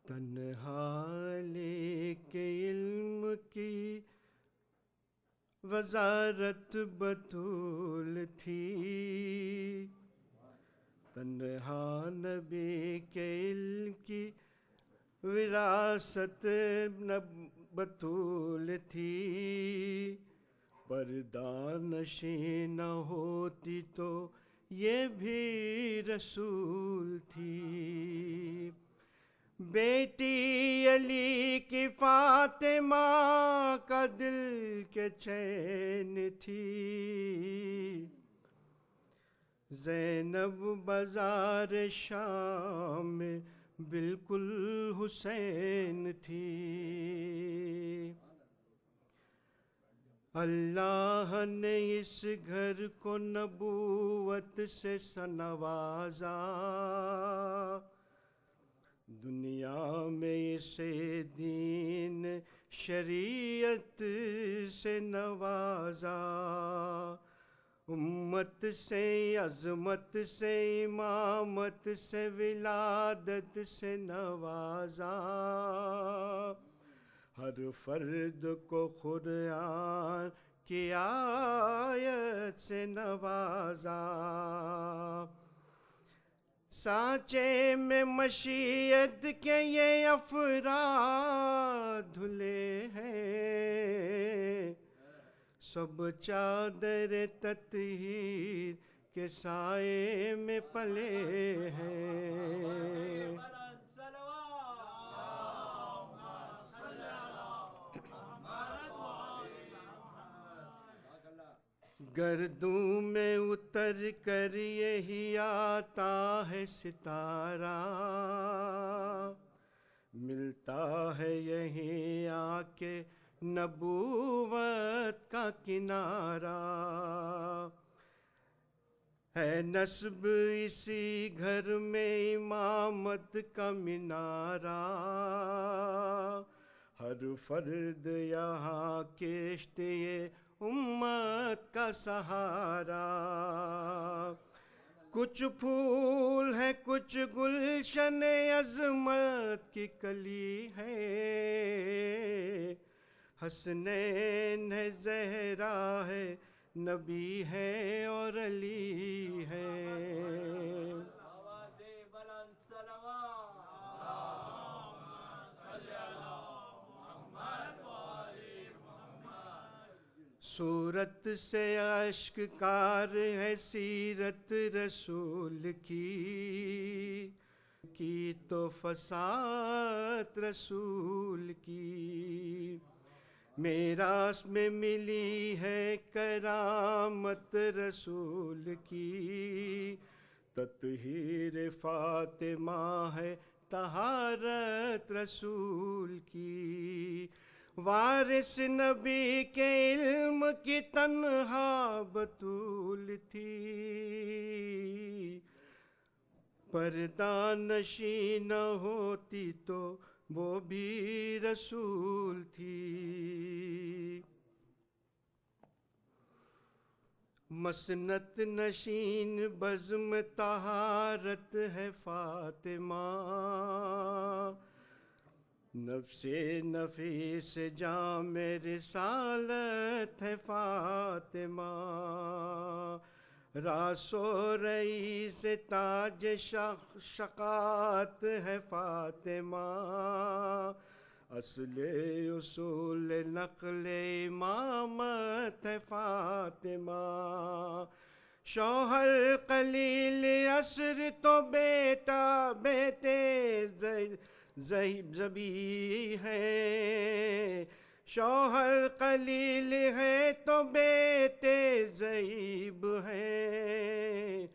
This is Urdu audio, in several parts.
تنہا لے کے علم کی وزارت بطول تھی، تنہا نبی کے علم کی وراثت بطول تھی، پردہ نشیں نہ ہوتی تو یہ بھی رسول تھی، بیٹی علی کی فاطمہ کا دل کے چین تھی، زینب بازار شام میں بالکل حسین تھی، اللہ نے اس گھر کو نبوت سے نوازا، دنیا میں اسے دین شریعت سے نوازا، امت سے عظمت سے امامت سے ولادت سے نوازا، ہر فرد کو قرآن کی آیت سے نوازا، سانچے میں مشیت کے یہ افراد دھلے ہیں، سب چادر تطہیر کے سائے میں پلے ہیں، گردوں میں اتر کر یہی آتا ہے ستارہ، ملتا ہے یہیں آ کے نبوت کا کنارہ، ہے نصب اسی گھر میں امامت کا منارہ، ہر فرد یہاں کشتی امت کا سہارا، کچھ پھول ہے کچھ گلشن عظمت کی کلی ہے، حسنین ہے زہرا ہے نبی ہے اور علی ہے، صورت سے اشک کار ہے سیرت رسول کی تو فساد رسول کی، میراث میں ملی ہے کرامت رسول کی، تطہیر فاطمہ ہے طہارت رسول کی، وارث نبی کے علم کی تنہا بطول تھی، پردہ نشیں نہ ہوتی تو وہ بھی رسول تھی، مسنت نشین بزم طہارت ہے فاطمہ، نفس نفیس جام رسالت ہے فاطمہ، راس و رئیس تاج شقات ہے فاطمہ، اصل اصول نقل امامت ہے فاطمہ، شوہر قلیل عصر تو بیٹا بیٹے ذبی ہے، شوہر قلیل ہے تو بیٹے ضعیب ہیں،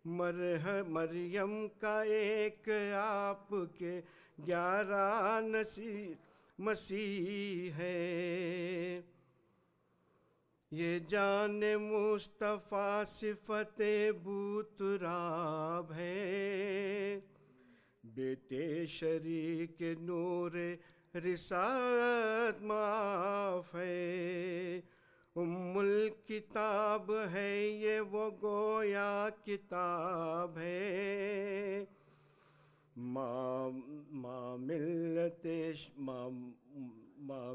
مریم کا ایک آپ کے 11 مسیح ہے، یہ جان مصطفیٰ صفت بو تراب ہے، بیٹے شریک نور رسالت معاف ہے، ام الکتاب ہے یہ وہ گویا کتاب ہے،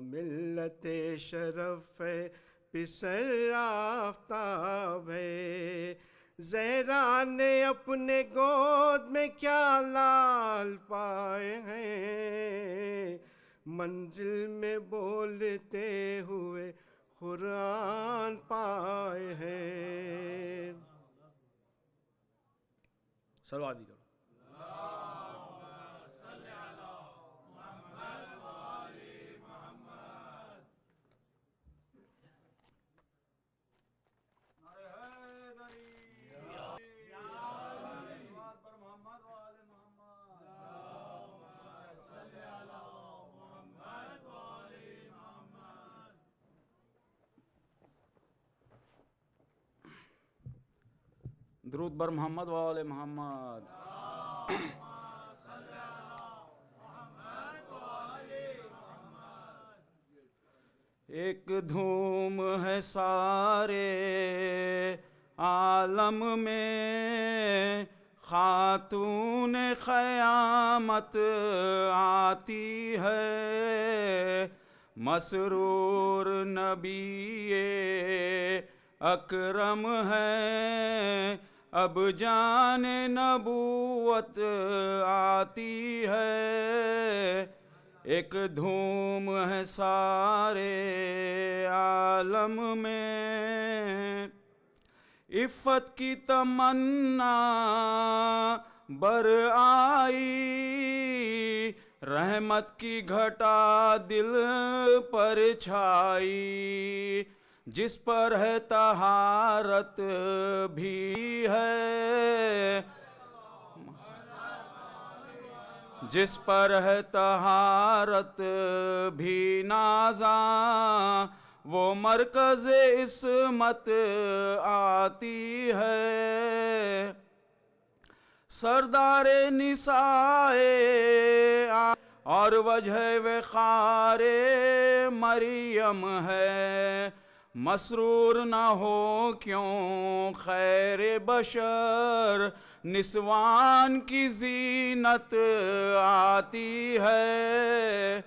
ملت شرف ہے پسر آفتاب ہے، زہرا نے اپنے گود میں کیا لال پائے ہیں، منزل میں بولتے ہوئے قرآن پائے ہیں۔ صلوات بھی کرو۔ درود بر محمد و آل محمد۔ ایک دھوم ہے سارے عالم میں، خاتون قیامت آتی ہے، مسرور نبی اکرم ہے، اب جان نبوت آتی ہے۔ ایک دھوم ہے سارے عالم میں، عفت کی تمنا بر آئی، رحمت کی گھٹا دل پر چھائی، جس پر ہے طہارت بھی ہے، جس پر ہے طہارت بھی نازاں، وہ مرکز عصمت آتی ہے۔ سردار نساء اور وجہ وقار مریم ہے، مسرور نہ ہو کیوں خیر بشر، نسوان کی زینت آتی ہے،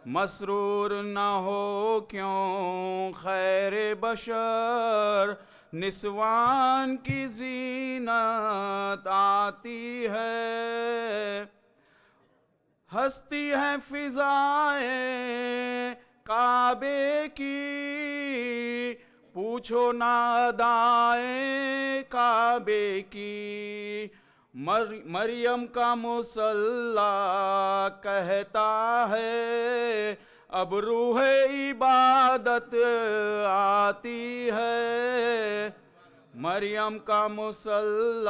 مسرور نہ ہو کیوں خیر بشر، نسوان کی زینت آتی ہے۔ ہستی ہے فضائیں کعبے کی، پوچھو نہ ادائیں کعبے کی، مریم کا مصلی کہتا ہے، اب روح عبادت آتی ہے، مریم کا مصلی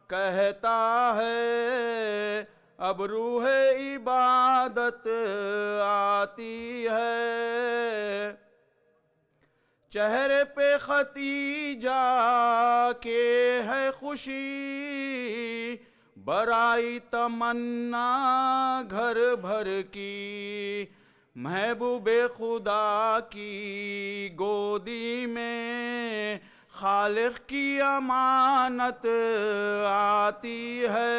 کہتا ہے، اب روح عبادت آتی ہے۔ چہرے پہ ختیجہ کے ہے خوشی، برائی تمنا گھر بھر کی، محبوب خدا کی گودی میں خالق کی امانت آتی ہے۔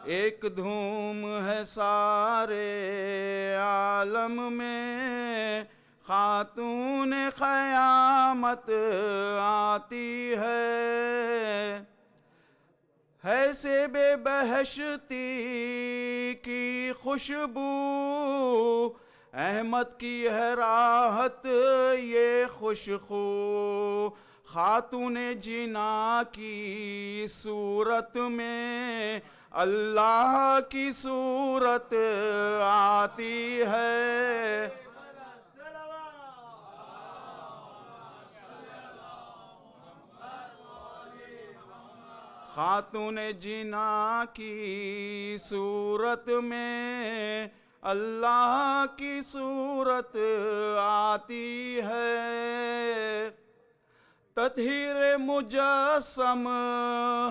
ایک دھوم ہے سارے عالم میں، خاتون قیامت آتی ہے، سیب بہشتی کی خوشبو، احمد کی ہے راحت یہ خوشخو، خاتون جنا کی صورت میں اللہ کی صورت آتی ہے۔ خاتون جنا کی صورت میں اللہ کی صورت آتی ہے۔ تطہیر مجسم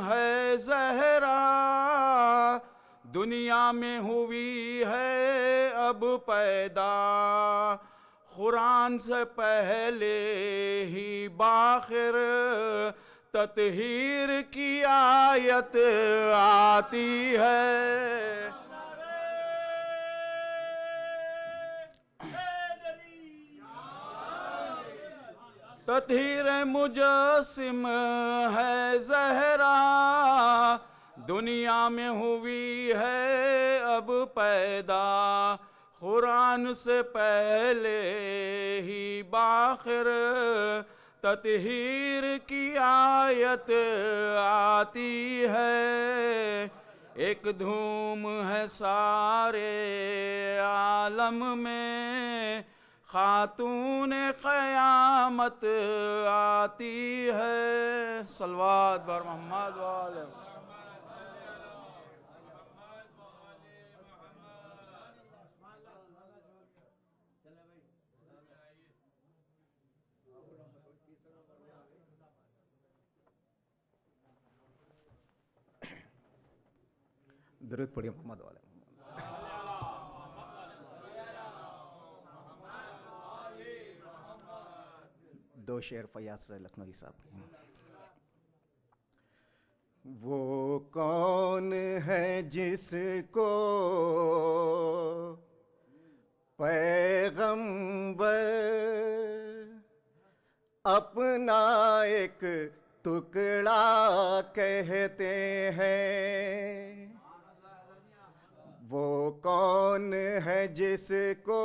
ہے زہرا، دنیا میں ہوئی ہے اب پیدا، قرآن سے پہلے ہی باخر تطہیر کی آیت آتی ہے. تطہیر مجسم ہے زہرا دنیا میں ہوئی ہے اب پیدا. قرآن سے پہلے ہی باخر تطہیر کی آیت آتی ہے. ایک دھوم ہے سارے عالم میں خاتون قیامت آتی ہے. صلوات بر محمد والے. درود پڑھیے محمد والے. دو شعر فیاض سے لکھنوی صاحب. وہ کون ہے جس کو پیغمبر اپنا ایک ٹکڑا کہتے ہیں. وہ کون ہے جس کو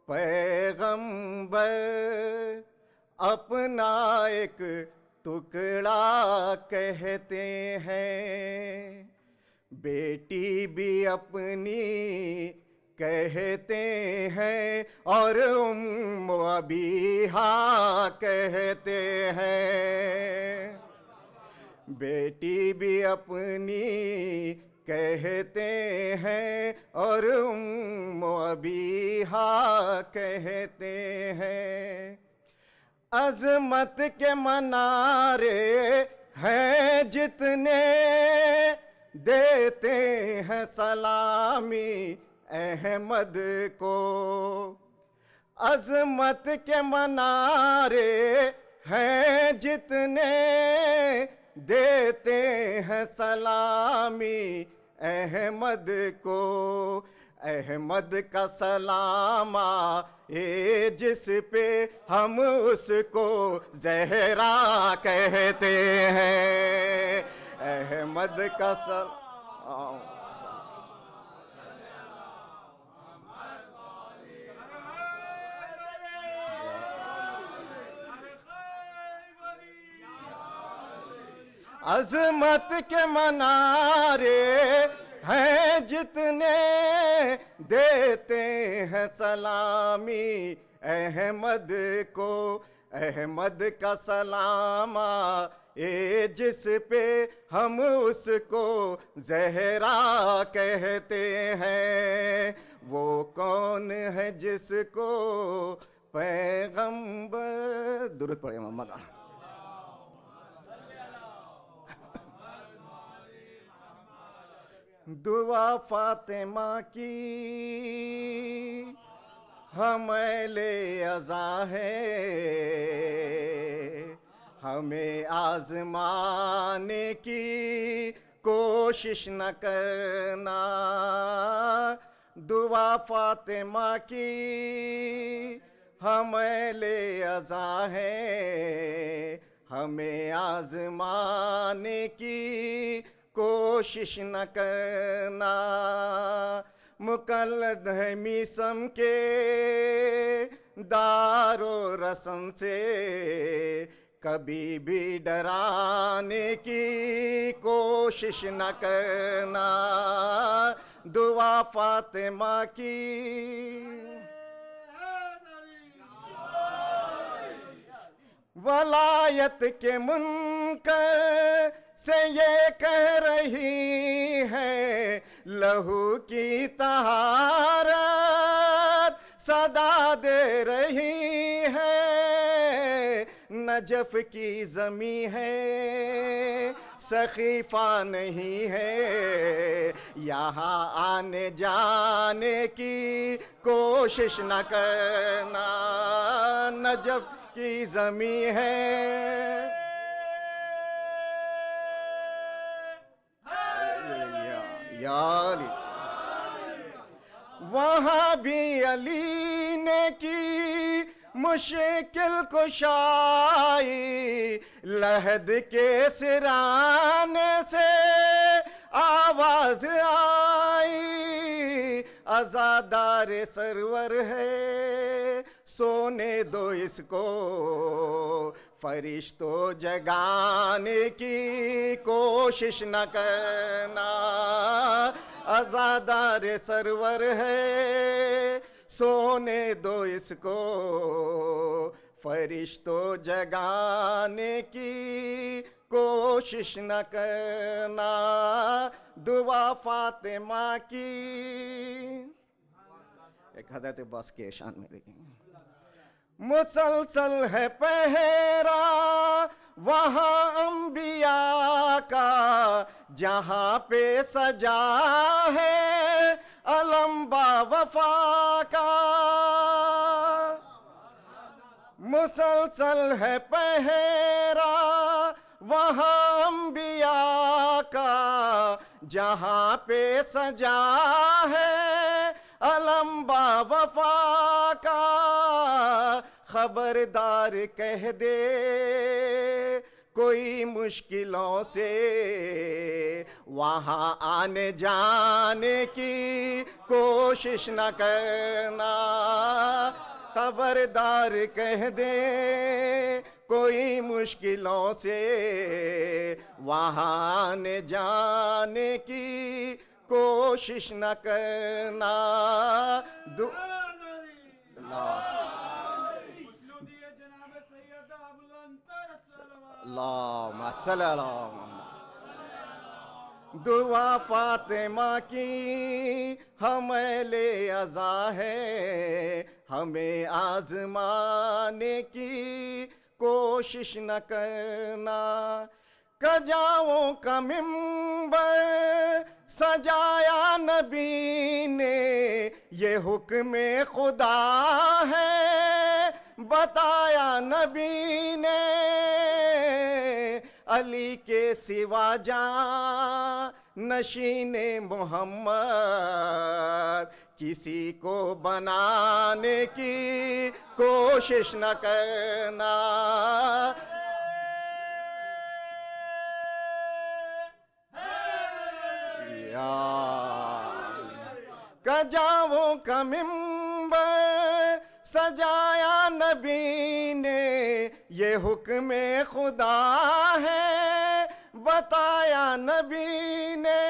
پیغمبر اپنا ایک ٹکڑا کہتے ہیں. بیٹی بھی اپنی کہتے ہیں اور ام ابیہا کہتے ہیں. بیٹی بھی اپنی کہتے ہیں اور ام ابیہا کہتے ہیں. عظمت کے منارے ہیں جتنے دیتے ہیں سلامی احمد کو. عظمت کے منارے ہیں جتنے دیتے ہیں سلامی احمد کو. احمد کا سلام آئے جس پہ ہم اس کو زہرا کہتے ہیں. احمد کا سلام. عظمت کے منارے ہیں جتنے دیتے ہیں سلامی احمد کو. احمد کا سلام آئے جس پہ ہم اس کو زہرا کہتے ہیں. وہ کون ہے جس کو پیغمبر. درود پڑھیں محمد. دعا فاطمہ کی حمل ازاں ہے ہمیں آزمانے کی کوشش نہ کرنا. دعا فاطمہ کی حمل ازاں ہے ہمیں آزمانے کی کوشش نہ کرنا. مقلد ہے میسم کے دار و رسم سے کبھی بھی ڈرانے کی کوشش نہ کرنا. دعا فاطمہ کی ولایت کے منکر سے یہ کہہ رہی ہے لہو کی طہارت صدا دے رہی ہے. نجف کی زمیں ہے سخیفہ نہیں ہے یہاں آنے جانے کی کوشش نہ کرنا، نجف کی زمین ہے یا علی، وہاں بھی علی نے کی مشکل کشائی، لحد کے سرانے سے آواز آئی، عزادار سرور ہے سونے دو اس کو، فرشتوں جگانے کی کوشش نہ کرنا، عزادار سرور ہے سونے دو اس کو، فرشتوں جگانے کی کوشش نہ کرنا، دعا فاطمہ کی۔ ایک حضرت عباس کے شان میں دیکھیں، مسلسل ہے پہرا وہاں انبیاء کا، جہاں پہ سجا ہے علم با وفا کا، مسلسل ہے پہرا وہاں انبیاء کا، جہاں پہ سجا ہے علم با وفا کا، خبردار کہہ دے کوئی مشکلوں سے وہاں آنے جانے کی کوشش نہ کرنا، خبردار کہہ دے کوئی مشکلوں سے وہاں آنے جانے کی کوشش نہ کرنا، اللہم صلی اللہ دعا فاطمہ کی حمل عزا ہے، ہمیں آزمانے کی کوشش نہ کرنا، کجاؤں کا ممبر سجایا نبی نے، یہ حکم خدا ہے بتایا نبی نے، علی کے سوا جاں نشین محمد کسی کو بنانے کی کوشش نہ کرنا، کجاؤں کا ممبر سجایا نبی نے، یہ حکم خدا ہے بتایا نبی نے،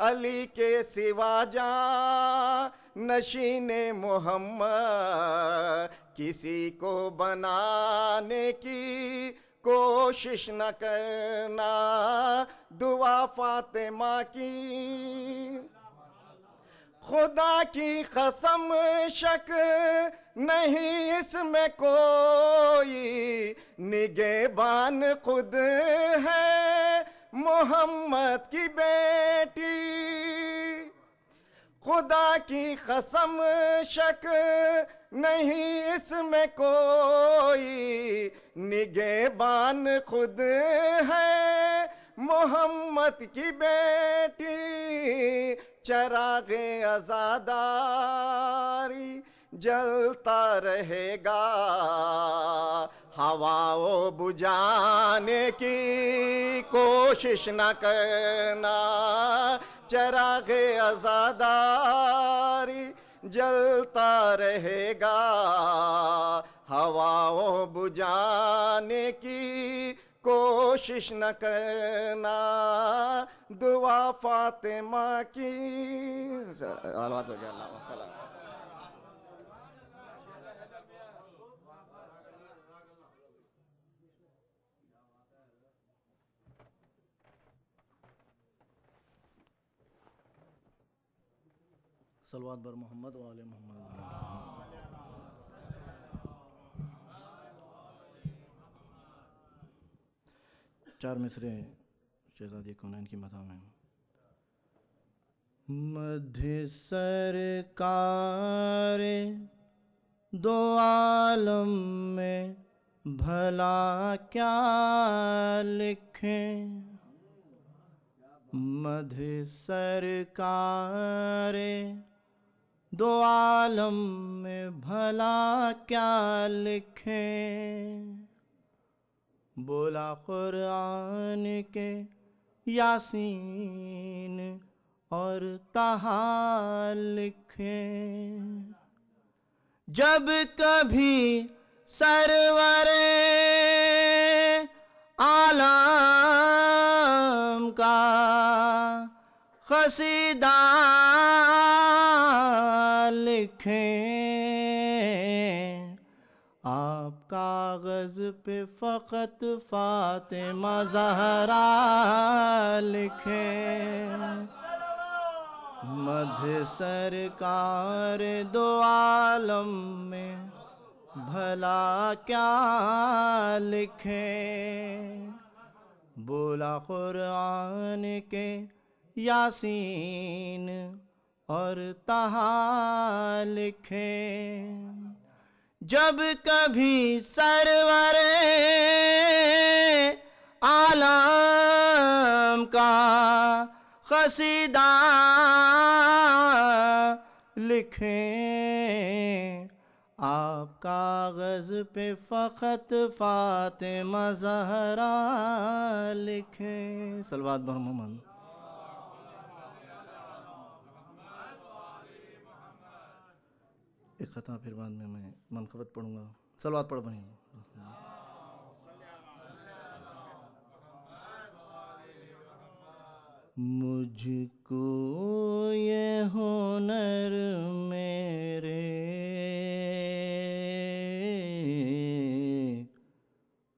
علی کے سوا جاں نشین محمد کسی کو بنانے کی کوشش نہ کرنا، دعا فاطمہ کی۔ خدا کی قسم شک نہیں اس میں کوئی، نگہبان خود ہے محمد کی بیٹی، خدا کی قسم شک نہیں اس میں کوئی، نگہبان خود ہے محمد کی بیٹی، چراغ عزاداری جلتا رہے گا، ہواؤں بجھانے کی کوشش نہ کرنا، چراغ عزاداری جلتا رہے گا، ہواؤں بجھانے کی کوشش نہ کرنا، دعا فاطمہ کی۔ اللہ وسلم۔ صلوات بر محمد و آل محمد۔ چار مصرے شہزادی کونین کی مدح میں۔ مدح سرکار دو عالم میں بھلا کیا لکھیں، مدح سرکار دو عالم میں بھلا کیا لکھیں، بولا قرآن کے یاسین اور طہا لکھیں، جب کبھی سرور عالم کا قصیدہ لکھیں، آپ کاغذ پہ فقط فاطمہ زہرا لکھیں، مدح سرکار دو عالم میں بھلا کیا لکھیں، بولا قرآن کے یاسین اور طہا لکھیں، جب کبھی سرور عالم کا قصیدہ لکھیں، آپ کاغذ پہ فقط فاطمہ زہرا لکھیں، صلوات بر محمد۔ ایک خطا پھر بعد میں منقبت پڑھوں گا، صلوات پڑھ بنیں۔ مجھ کو یہ ہنر میرے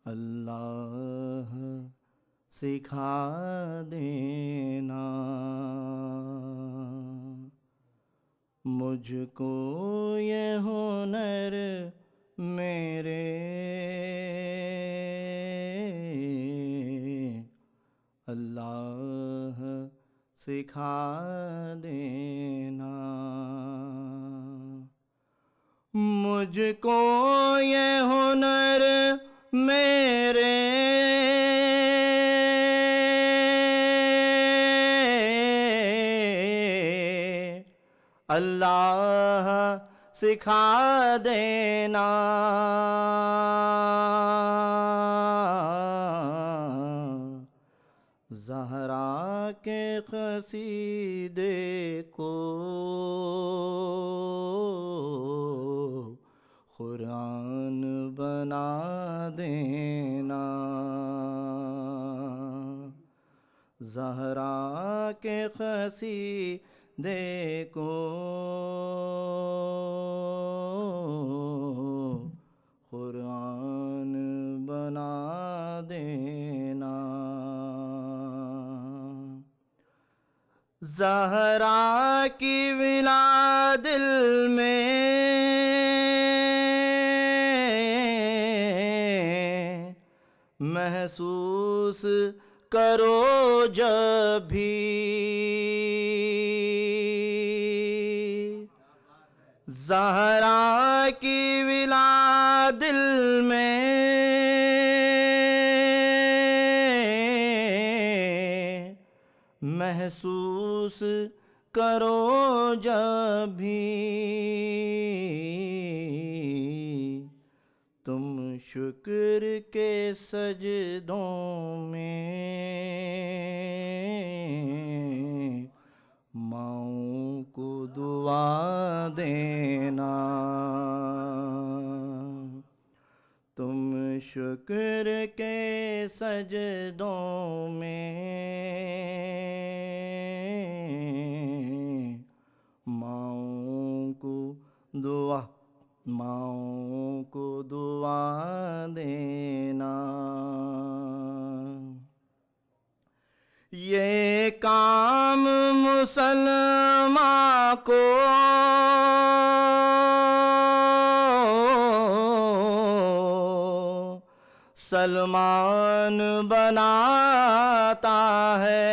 اللہ سکھا دینا، مجھ کو یہ ہنر میرے اللہ سکھا دینا، مجھ کو یہ ہنر میرے اللہ سکھا دینا، زہرا کے قصیدے کو قرآن بنا دینا، زہرا کے قصیدے کو قرآن بنا دینا، زہرا کی ولا دل میں محسوس کرو جب بھی، زہرا کی ولا دل میں محسوس کرو جب بھی، تم شکر کے سجدوں میں ماؤں کو دعا دینا، تم شکر کے سجدوں میں ماؤں کو دعا دینا، یہ کام مسلمان کو سلمان بناتا ہے،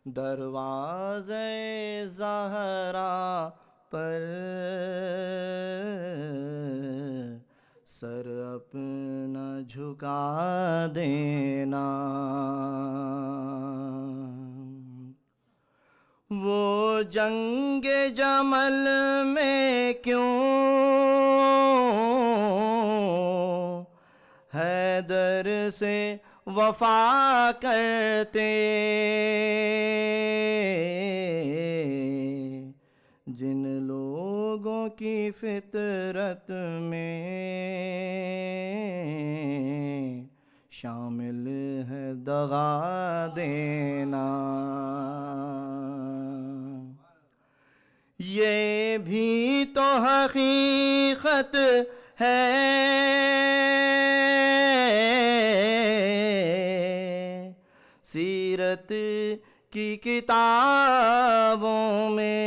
دروازے زہرا پر سر اپنا جھکا دینا، وہ جنگ جمل میں کیوں حیدر سے وفا کرتے، جن لوگوں کی فطرت میں شامل ہے دغا دینا، یہ بھی تو حقیقت ہے سیرت کی کتابوں میں،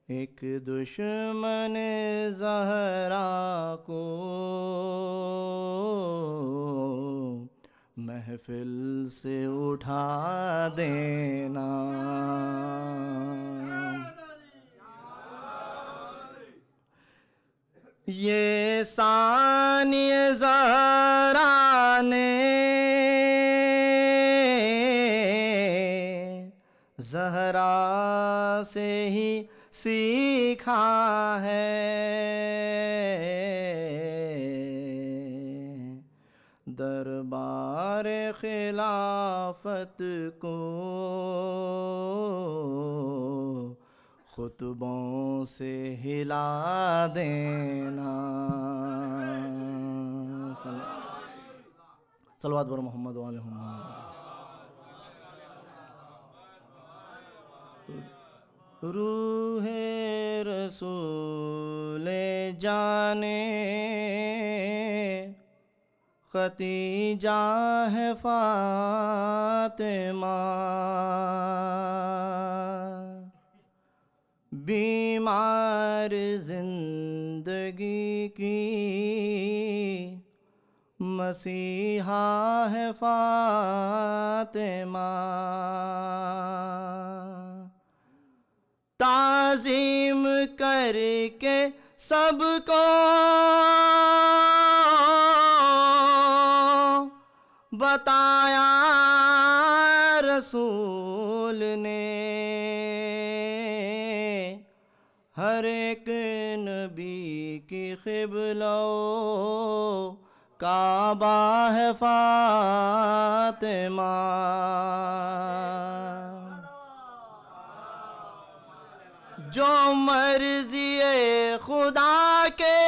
ایک دشمن زہرا کو محفل سے اٹھا دینا، یہ ثانی زہرا نے زہرا سے ہی سیکھا ہے، دربار خلافت کو خطبوں سے ہلا دینا، صلوات بر محمد و آل محمد۔ روح رسول جانے ختیجہ ہے فاطمہ، بیمار زندگی کی مسیحا ہے فاطمہ، تعظیم کر کے سب کو بتایا رسول نے، ہر ایک نبی کی قبلہ کعبہ ہے فاطمہ، جو مرضی خدا کے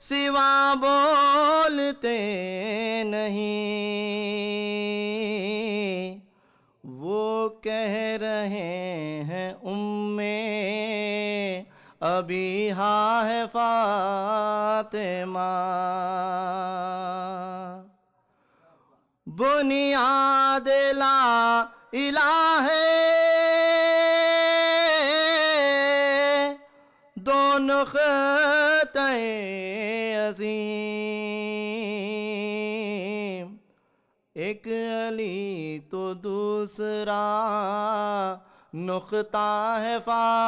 سوا بولتے نہیں، وہ کہہ رہے ہیں ابیہا ہے فاطمہ، بنیاد لا الہ ہے دو نقطۂ عظیم، ایک علی تو دوسرا نقطہ ہے فاطمہ،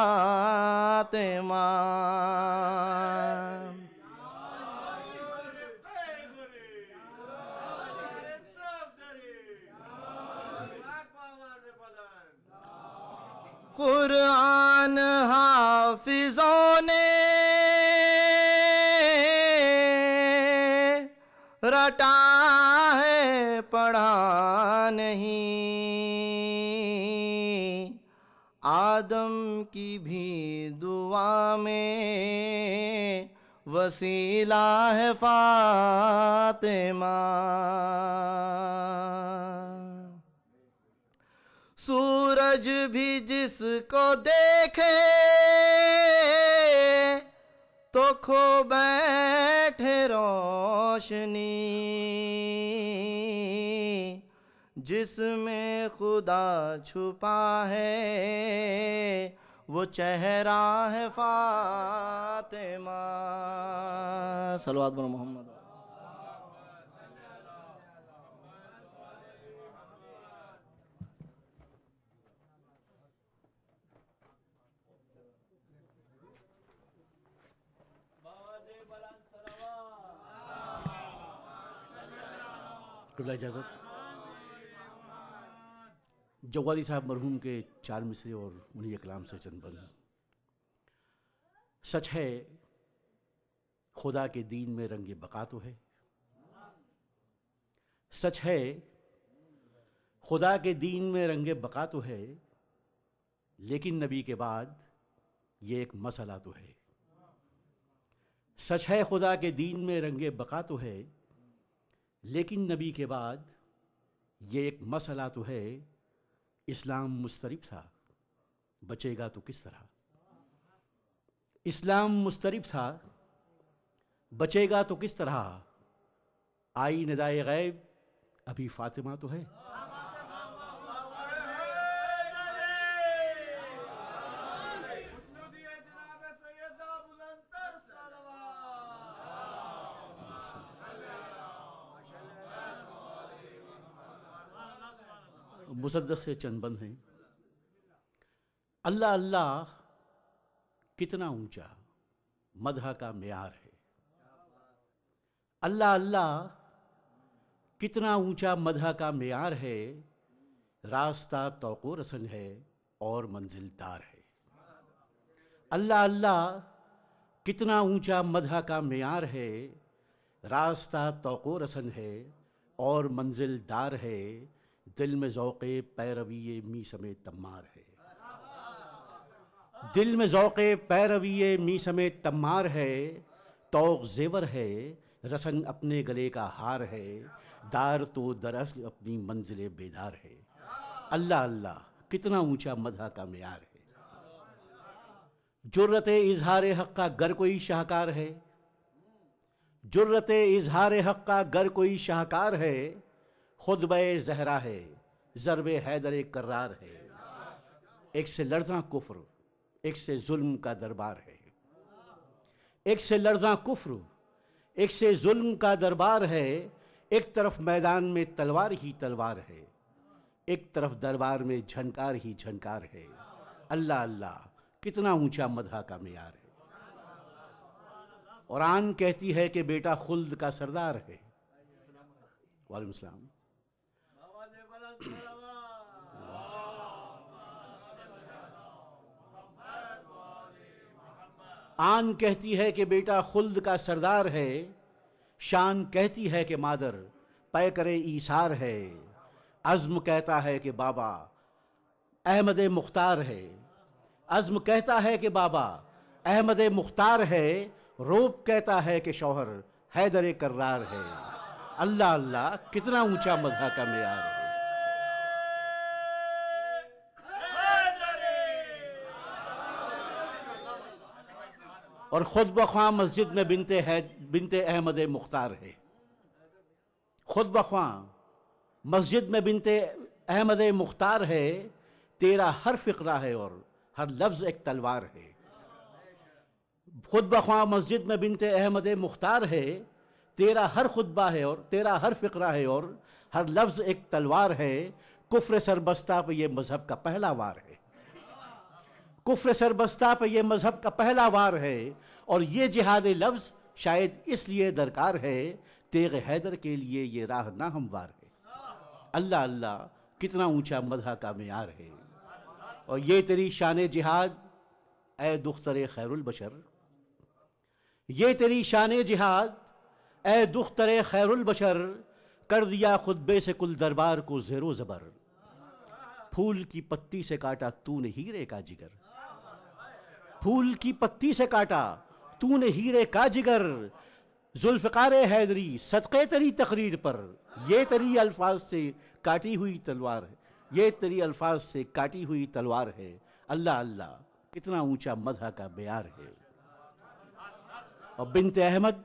قرآن حافظوں نے رٹا ہے پڑھا نہیں، آدم کی بھی دعا میں وسیلہ ہے فاطمہ، سورج بھی جس کو دیکھے تو کھو بیٹھے روشنی، جس میں خدا چھپا ہے وہ چہرہ ہے فاطمہ، صلوات بر محمد۔ قبلہ اجازت جوادی صاحب مرحوم کے 4 مصرے اور انہی کلام سے چند بند۔ سچ ہے خدا کے دین میں رنگ بقا تو ہے، سچ ہے خدا کے دین میں رنگ بقا تو ہے، لیکن نبی کے بعد یہ ایک مسئلہ تو ہے۔ سچ ہے خدا کے دین میں رنگ بقا تو ہے، لیکن نبی کے بعد یہ ایک مسئلہ تو ہے۔ اسلام مضطرب تھا، بچے گا تو کس طرح؟ اسلام مضطرب تھا، بچے گا تو کس طرح؟ آئی ندائے غیب ابھی فاطمہ تو ہے۔ مسدس سے چند بند ہیں۔ اللہ اللہ کتنا اونچا مدح کا معیار ہے، اللہ اللہ کتنا اونچا مدح کا معیار ہے، راستہ طوق و رسن ہے اور منزل دار ہے۔ اللہ اللہ کتنا اونچا مدح کا معیار ہے، راستہ طوق و رسن ہے اور منزل دار ہے، دل میں ذوق پیروی میثم تمار ہے، دل میں ذوق پیروی میثم تمار ہے، طوق زیور ہے، رسن اپنے گلے کا ہار ہے، دار تو دراصل اپنی منزل بیدار ہے۔ اللہ اللہ کتنا اونچا مدح کا معیار ہے۔ جرت اظہار حق کا گر کوئی شاہکار ہے، جرت اظہار حق کا گر کوئی شاہکار ہے، خطبہ زہرا ہے، ضرب حیدر کرار ہے، ایک سے لرزاں کفر ایک سے ظلم کا دربار ہے، ایک سے لرزاں کفر ایک سے ظلم کا دربار ہے، ایک طرف میدان میں تلوار ہی تلوار ہے، ایک طرف دربار میں جھنکار ہی جھنکار ہے۔ اللہ اللہ کتنا اونچا مدح کا معیار ہے۔ قرآن کہتی ہے کہ بیٹا خلد کا سردار ہے۔ وعلیکم السلام۔ آن کہتی ہے کہ بیٹا خلد کا سردار ہے، شان کہتی ہے کہ مادر پے کرے ایثار ہے، عزم کہتا ہے کہ بابا احمد مختار ہے، عزم کہتا ہے کہ بابا احمد مختار ہے، روب کہتا ہے کہ شوہر حیدر کرار ہے۔ اللہ اللہ کتنا اونچا مدح کا معیار ہے۔ اور خود بخواہ مسجد میں بنت احمد مختار ہے، خود بخواہ مسجد میں بنت احمد مختار ہے، تیرا ہر فقرہ ہے اور ہر لفظ ایک تلوار ہے۔ خود بخواہ مسجد میں بنت احمد مختار ہے، تیرا ہر خطبہ ہے اور تیرا ہر فقرہ ہے اور ہر لفظ ایک تلوار ہے، کفر سربستہ پہ یہ مذہب کا پہلا وار ہے، کفر سربستہ پہ یہ مذہب کا پہلا وار ہے، اور یہ جہاد لفظ شاید اس لیے درکار ہے، تیغ حیدر کے لیے یہ راہ ناہموار ہے۔ اللہ اللہ کتنا اونچا مدح کا معیار ہے۔ اور یہ تیری شان جہاد اے دختر خیر البشر، یہ تیری شان جہاد اے دختر خیر البشر، کر دیا خطبے سے کل دربار کو زیر و زبر، پھول کی پتی سے کاٹا تو نے ہیرے کا جگر، پھول کی پتی سے کاٹا تو نے ہیرے کا جگر، ذوالفقار حیدری صدقے تیری تقریر پر، یہ تیری الفاظ سے کاٹی ہوئی تلوار ہے، یہ تیری الفاظ سے کاٹی ہوئی تلوار ہے۔ اللہ اللہ کتنا اونچا مدح کا معیار ہے۔ اور بنت احمد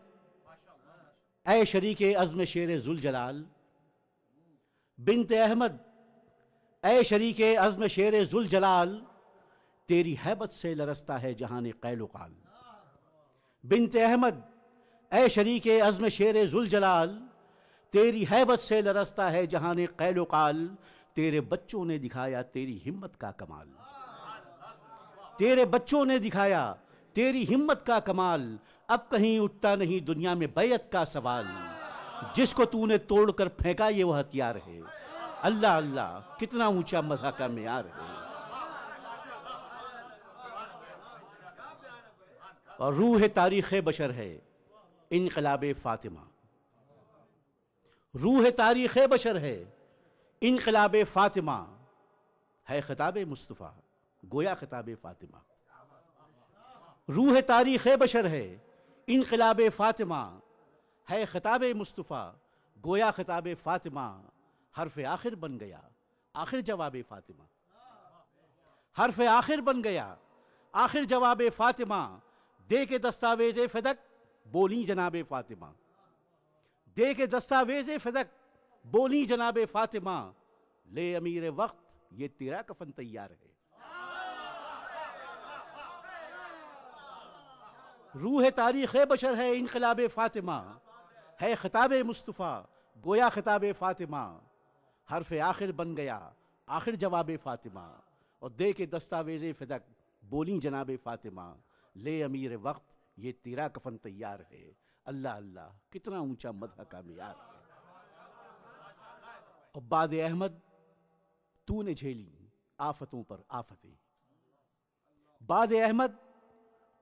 اے شریک عزم شیر ذوالجلال، بنت احمد اے شریک عزم شیر ذوالجلال، تیری ہیبت سے لرزتا ہے جہان قیل و قال، بنت احمد اے شریک عزم شیر ذوالجلال، تیری ہیبت سے لرزتا ہے جہان قیل و قال، تیرے بچوں نے دکھایا تیری ہمت کا کمال، تیرے بچوں نے دکھایا تیری ہمت کا کمال، اب کہیں اٹھتا نہیں دنیا میں بیعت کا سوال، جس کو تو نے توڑ کر پھینکا یہ وہ ہتھیار ہے. اللہ اللہ کتنا اونچا مدح کا معیار ہے. اور روح تاریخ بشر ہے انقلاب فاطمہ. روح تاریخ بشر ہے انقلاب فاطمہ. ہے خطاب مصطفیٰ گویا خطاب فاطمہ. روح تاریخ بشر ہے انقلاب فاطمہ. ہے خطاب مصطفیٰ گویا خطاب فاطمہ. حرف آخر بن گیا آخر جواب فاطمہ. حرف آخر بن گیا آخر جواب فاطمہ. دے کے دستاویز فدق بولی جناب فاطمہ. دے کے دستاویز فدق بولی جناب فاطمہ. لے امیر وقت یہ تیرا کفن تیار ہے. روح تاریخ بشر ہے انقلاب فاطمہ. ہے خطاب مصطفیٰ گویا خطاب فاطمہ. حرف آخر بن گیا آخر جواب فاطمہ. اور دے کے دستاویز فدق بولی جناب فاطمہ. لے امیر وقت یہ تیرا کفن تیار ہے. اللہ اللہ کتنا اونچا مدح کا معیار ہے. عباد احمد تو نے جھیلی آفتوں پر آفتیں. باد احمد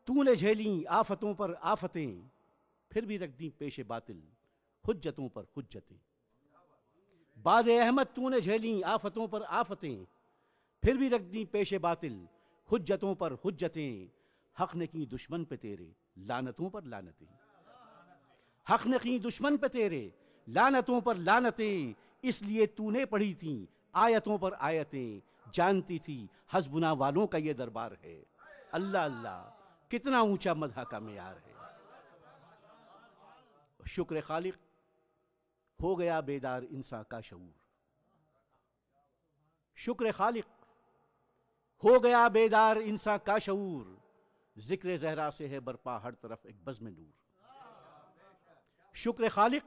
تو نے جھیلی آفتوں پر آفتیں. پھر بھی رکھ دیں پیش باطل حجتوں پر حجتیں. باد احمد تو نے جھیلی آفتوں پر آفتیں. پھر بھی رکھ دیں پیش باطل حجتوں پر حجتیں. حق نے کی دشمن پہ تیرے لعنتوں پر لعنتیں. حق نے کی دشمن پہ تیرے لعنتوں پر لعنتیں. اس لیے تو نے پڑھی تھیں آیتوں پر آیتیں. جانتی تھی حسبنا والوں کا یہ دربار ہے. اللہ اللہ کتنا اونچا مدح کا معیار ہے. شکر خالق ہو گیا بیدار انسان کا شعور. شکر خالق ہو گیا بیدار انسان کا شعور. ذکر زہرا سے ہے برپا ہر طرف ایک بزم نور. شکر خالق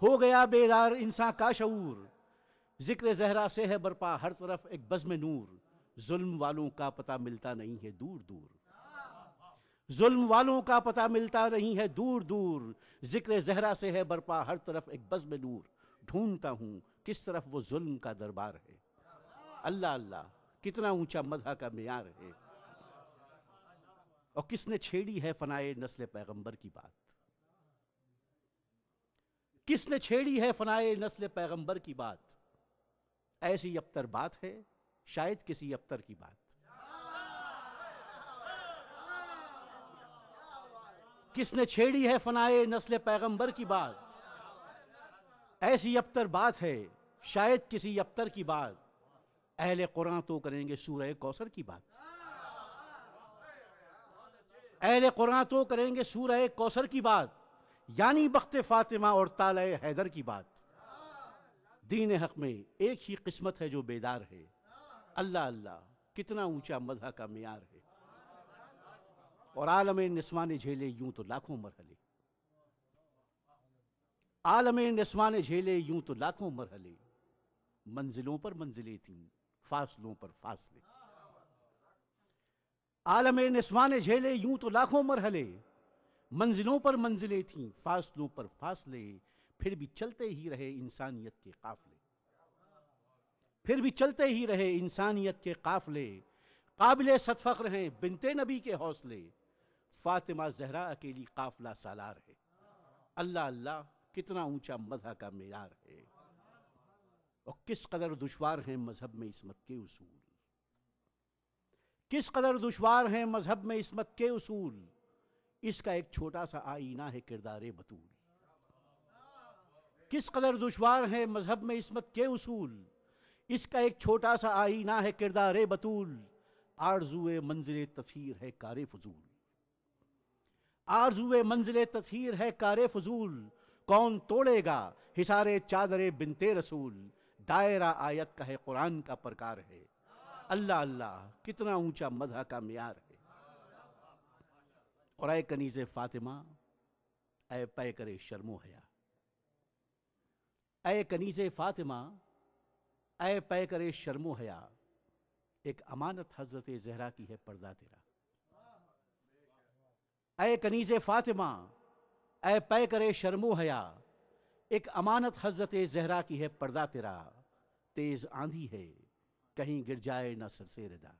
ہو گیا بیدار انسان کا شعور. ذکر زہرا سے ہے برپا ہر طرف ایک بزم نور. ظلم والوں کا پتہ ملتا نہیں ہے دور دور. ظلم والوں کا پتہ ملتا نہیں ہے دور دور. ذکر زہرا سے ہے برپا ہر طرف ایک بزم نور. ڈھونڈتا ہوں کس طرف وہ ظلم کا دربار ہے. اللہ اللہ کتنا اونچا مدح کا معیار ہے. اور کس نے چھیڑی ہے فنائے نسل پیغمبر کی بات. کس نے چھیڑی ہے فنائے نسل پیغمبر کی بات. ایسی ابتر بات ہے شاید کسی ابتر کی بات. کس نے چھیڑی ہے فنائے نسل پیغمبر کی بات. ایسی ابتر بات ہے شاید کسی ابتر کی بات. اہل قرآن تو کریں گے سورہ کوثر کی بات. اہل قرآن تو کریں گے سورہ کوثر کی بات. یعنی بخت فاطمہ اور طالع حیدر کی بات. دین حق میں ایک ہی قسمت ہے جو بیدار ہے. اللہ اللہ کتنا اونچا مدح کا معیار ہے. اور عالم نسواں نے جھیلے یوں تو لاکھوں مرحلے. عالم نسواں نے جھیلے یوں تو لاکھوں مرحلے. منزلوں پر منزلیں تھیں فاصلوں پر فاصلے. عالم نسواں نے جھیلے یوں تو لاکھوں مرحلے. منزلوں پر منزلیں تھیں فاصلوں پر فاصلے. پھر بھی چلتے ہی رہے انسانیت کے قافلے. پھر بھی چلتے ہی رہے انسانیت کے قافلے. قابل صد فخر ہیں بنت نبی کے حوصلے. فاطمہ زہرا اکیلی قافلہ سالار ہے. اللہ اللہ کتنا اونچا مدح کا معیار ہے. اور کس قدر دشوار ہیں مذہب میں عصمت کے اصول. کس قدر دشوار ہیں مذہب میں عصمت کے اصول. اس کا ایک چھوٹا سا آئینہ ہے کردار بطول. کس قدر دشوار ہیں مذہب میں عصمت کے اصول. اس کا ایک چھوٹا سا آئینہ ہے کردار بطول. آرزوئے منزل تطہیر ہے کار فضول. آرزوئے منزل تطہیر ہے کار فضول. کون توڑے گا حصار چادر بنت رسول. دائرہ آیت کا ہے قرآن کا پرکار ہے. اللہ اللہ کتنا اونچا مدح کا معیار ہے. اور اے کنیز فاطمہ اے پے کرے شرم و حیا. اے کنیز فاطمہ اے پے کرے شرم و حیا. ایک امانت حضرت زہرا کی ہے پردہ تیرا. اے کنیز فاطمہ اے پے کرے شرم و حیا. ایک امانت حضرت زہرا کی ہے پردہ تیرا، تیز آندھی ہے کہیں گر جائے نہ سر سے ردا،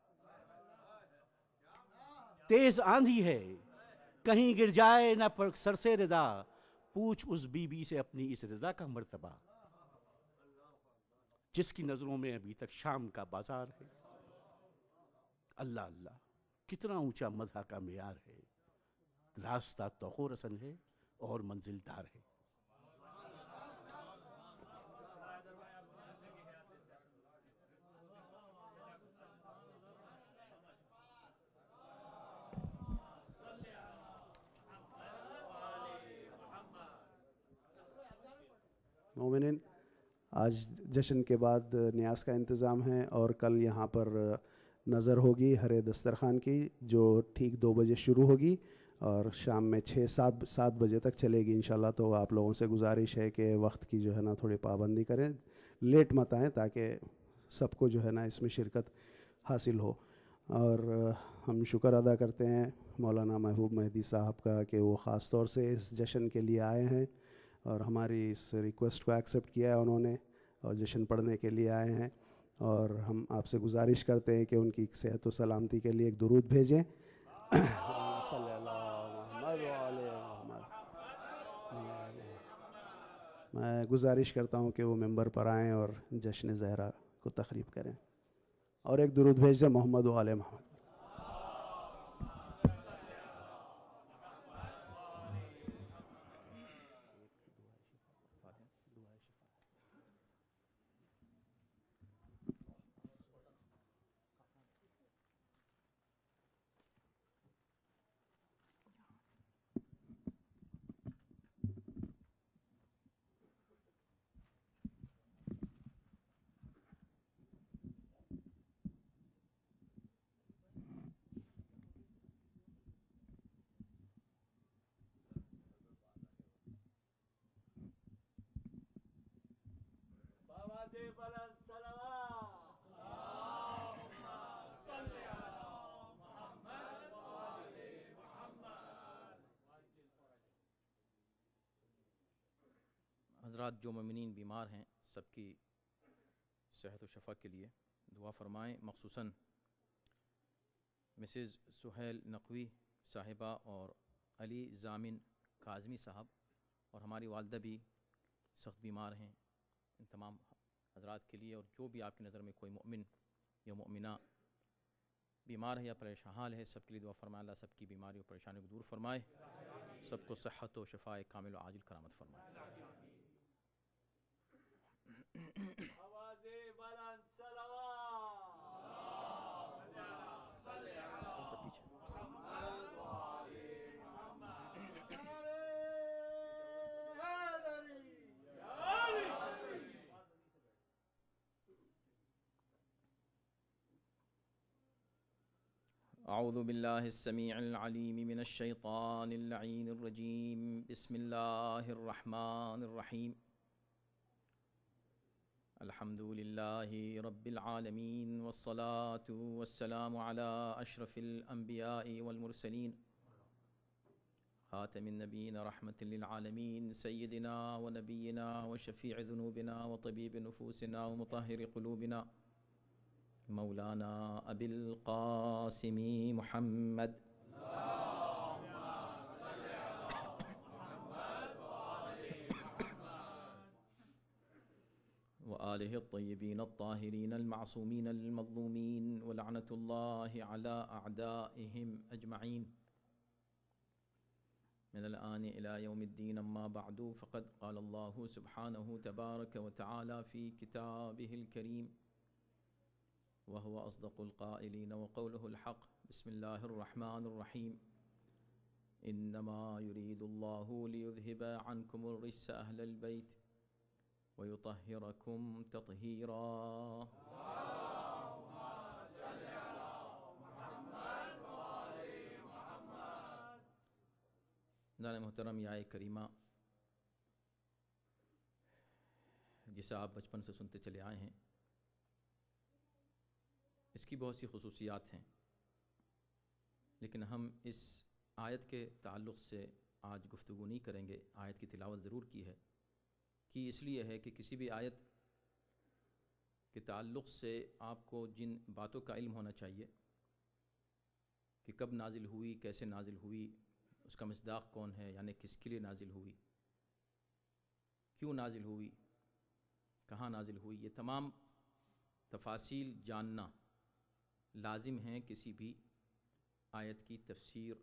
تیز آندھی ہے کہیں گر جائے نہ سر سے ردا، پوچھ اس بی بی سے اپنی اس ردا کا مرتبہ، جس کی نظروں میں ابھی تک شام کا بازار ہے۔ اللہ اللہ کتنا اونچا مدح کا معیار ہے، راستہ توق و رسن ہے اور منزل دار ہے۔ مومنین، آج جشن کے بعد نیاز کا انتظام ہے اور کل یہاں پر نظر ہوگی ہرے دسترخوان کی، جو ٹھیک 2 بجے شروع ہوگی اور شام میں 6-7 بجے تک چلے گی انشاءاللہ۔ تو آپ لوگوں سے گزارش ہے کہ وقت کی جو ہے نا تھوڑی پابندی کریں، لیٹ مت آئیں تاکہ سب کو جو ہے نا اس میں شرکت حاصل ہو۔ اور ہم شکر ادا کرتے ہیں مولانا محبوب مہدی صاحب کا کہ وہ خاص طور سے اس جشن کے لیے آئے ہیں اور ہماری اس ریکویسٹ کو ایکسیپٹ کیا ہے انہوں نے، اور جشن پڑھنے کے لیے آئے ہیں۔ اور ہم آپ سے گزارش کرتے ہیں کہ ان کی صحت و سلامتی کے لیے ایک درود بھیجیں۔ صلی اللہ محمد وعلی محمد۔ میں گزارش کرتا ہوں کہ وہ ممبر پر آئیں اور جشن زہرا کو تقریب کریں، اور ایک درود بھیج دیں محمد وعلی محمد۔ حضرات جو مومنین بیمار ہیں سب کی صحت و شفا کے لیے دعا فرمائیں، مخصوصاً مسز سہیل نقوی صاحبہ اور علی ضامن کاظمی صاحب، اور ہماری والدہ بھی سخت بیمار ہیں۔ ان تمام حضرات کے لیے، اور جو بھی آپ کی نظر میں کوئی مومن یا مومنہ بیمار ہے یا پریشان حال ہے، سب کے لیے دعا فرمائے، اللہ سب کی بیماری اور پریشانی کو دور فرمائے، سب کو صحت و شفاء کامل و عاجل کرامت فرمائے۔ اعوذ باللہ السمیع العلیم من الشیطان اللعین الرجیم، بسم اللہ الرحمن الرحیم، الحمد للہ رب العالمین، والصلاة والسلام علی اشرف الانبیاء والمرسلین، خاتم النبیین رحمت للعالمین، سیدنا و نبینا و شفیع ذنوبنا و طبیب نفوسنا و مطہر قلوبنا، مولانا ابی القاسم محمد وآلہ الطیبین الطاہرین المعصومین المظلومین، ولعنۃ اللہ علی اعدائہم اجمعین، من الآن إلى يوم الدين، أما بعد، فقد قال الله سبحانه تبارك وتعالى في كتابه الكريم وهو أصدق القائلين وقوله الحق، بسم الله الرحمن الرحيم، إنما يريد الله ليذهب عنكم الرجس أهل البيت ويطهركم تطهيرا۔ نان محترم، یا کریمہ جسے آپ بچپن سے سنتے چلے آئے ہیں، اس کی بہت سی خصوصیات ہیں، لیکن ہم اس آیت کے تعلق سے آج گفتگو نہیں کریں گے۔ آیت کی تلاوت ضرور کی ہے، کی اس لیے ہے کہ کسی بھی آیت کے تعلق سے آپ کو جن باتوں کا علم ہونا چاہیے کہ کب نازل ہوئی، کیسے نازل ہوئی، اس کا مصداق کون ہے، یعنی کس کے لیے نازل ہوئی، کیوں نازل ہوئی، کہاں نازل ہوئی، یہ تمام تفاصیل جاننا لازم ہیں کسی بھی آیت کی تفسیر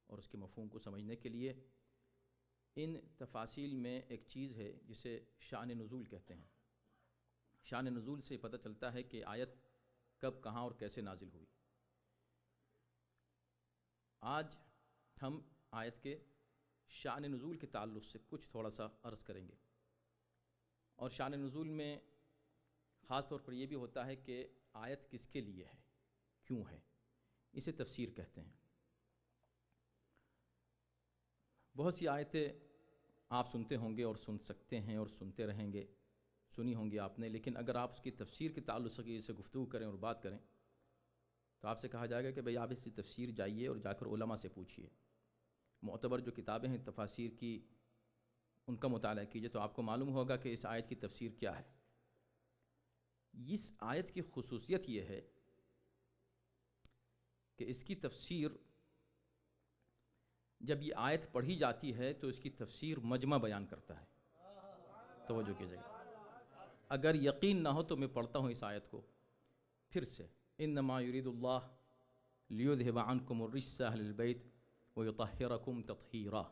اور اس کے مفہوم کو سمجھنے کے لیے۔ ان تفاصیل میں ایک چیز ہے جسے شان نزول کہتے ہیں۔ شان نزول سے پتہ چلتا ہے کہ آیت کب، کہاں اور کیسے نازل ہوئی۔ آج ہم آیت کے شان نزول کے تعلق سے کچھ تھوڑا سا عرض کریں گے، اور شان نزول میں خاص طور پر یہ بھی ہوتا ہے کہ آیت کس کے لیے ہے، کیوں ہے، اسے تفسیر کہتے ہیں۔ بہت سی آیتیں آپ سنتے ہوں گے اور سن سکتے ہیں اور سنتے رہیں گے، سنی ہوں گی آپ نے، لیکن اگر آپ اس کی تفسیر کے تعلق سے گفتگو کریں اور بات کریں تو آپ سے کہا جائے گا کہ بھئی آپ اس کی تفسیر جائیے اور جا کر علماء سے پوچھیے، معتبر جو کتابیں ہیں تفاسیر کی ان کا مطالعہ کیجئے تو آپ کو معلوم ہوگا کہ اس آیت کی تفسیر کیا ہے۔ اس آیت کی خصوصیت یہ ہے کہ اس کی تفسیر جب یہ آیت پڑھی جاتی ہے تو اس کی تفسیر مجمع بیان کرتا ہے۔ توجہ کیجئے گا، اگر یقین نہ ہو تو میں پڑھتا ہوں اس آیت کو پھر سے۔ انما یرید اللہ لیذھب عنکم الرجس اہل البیت ویطہرکم تطہیرا۔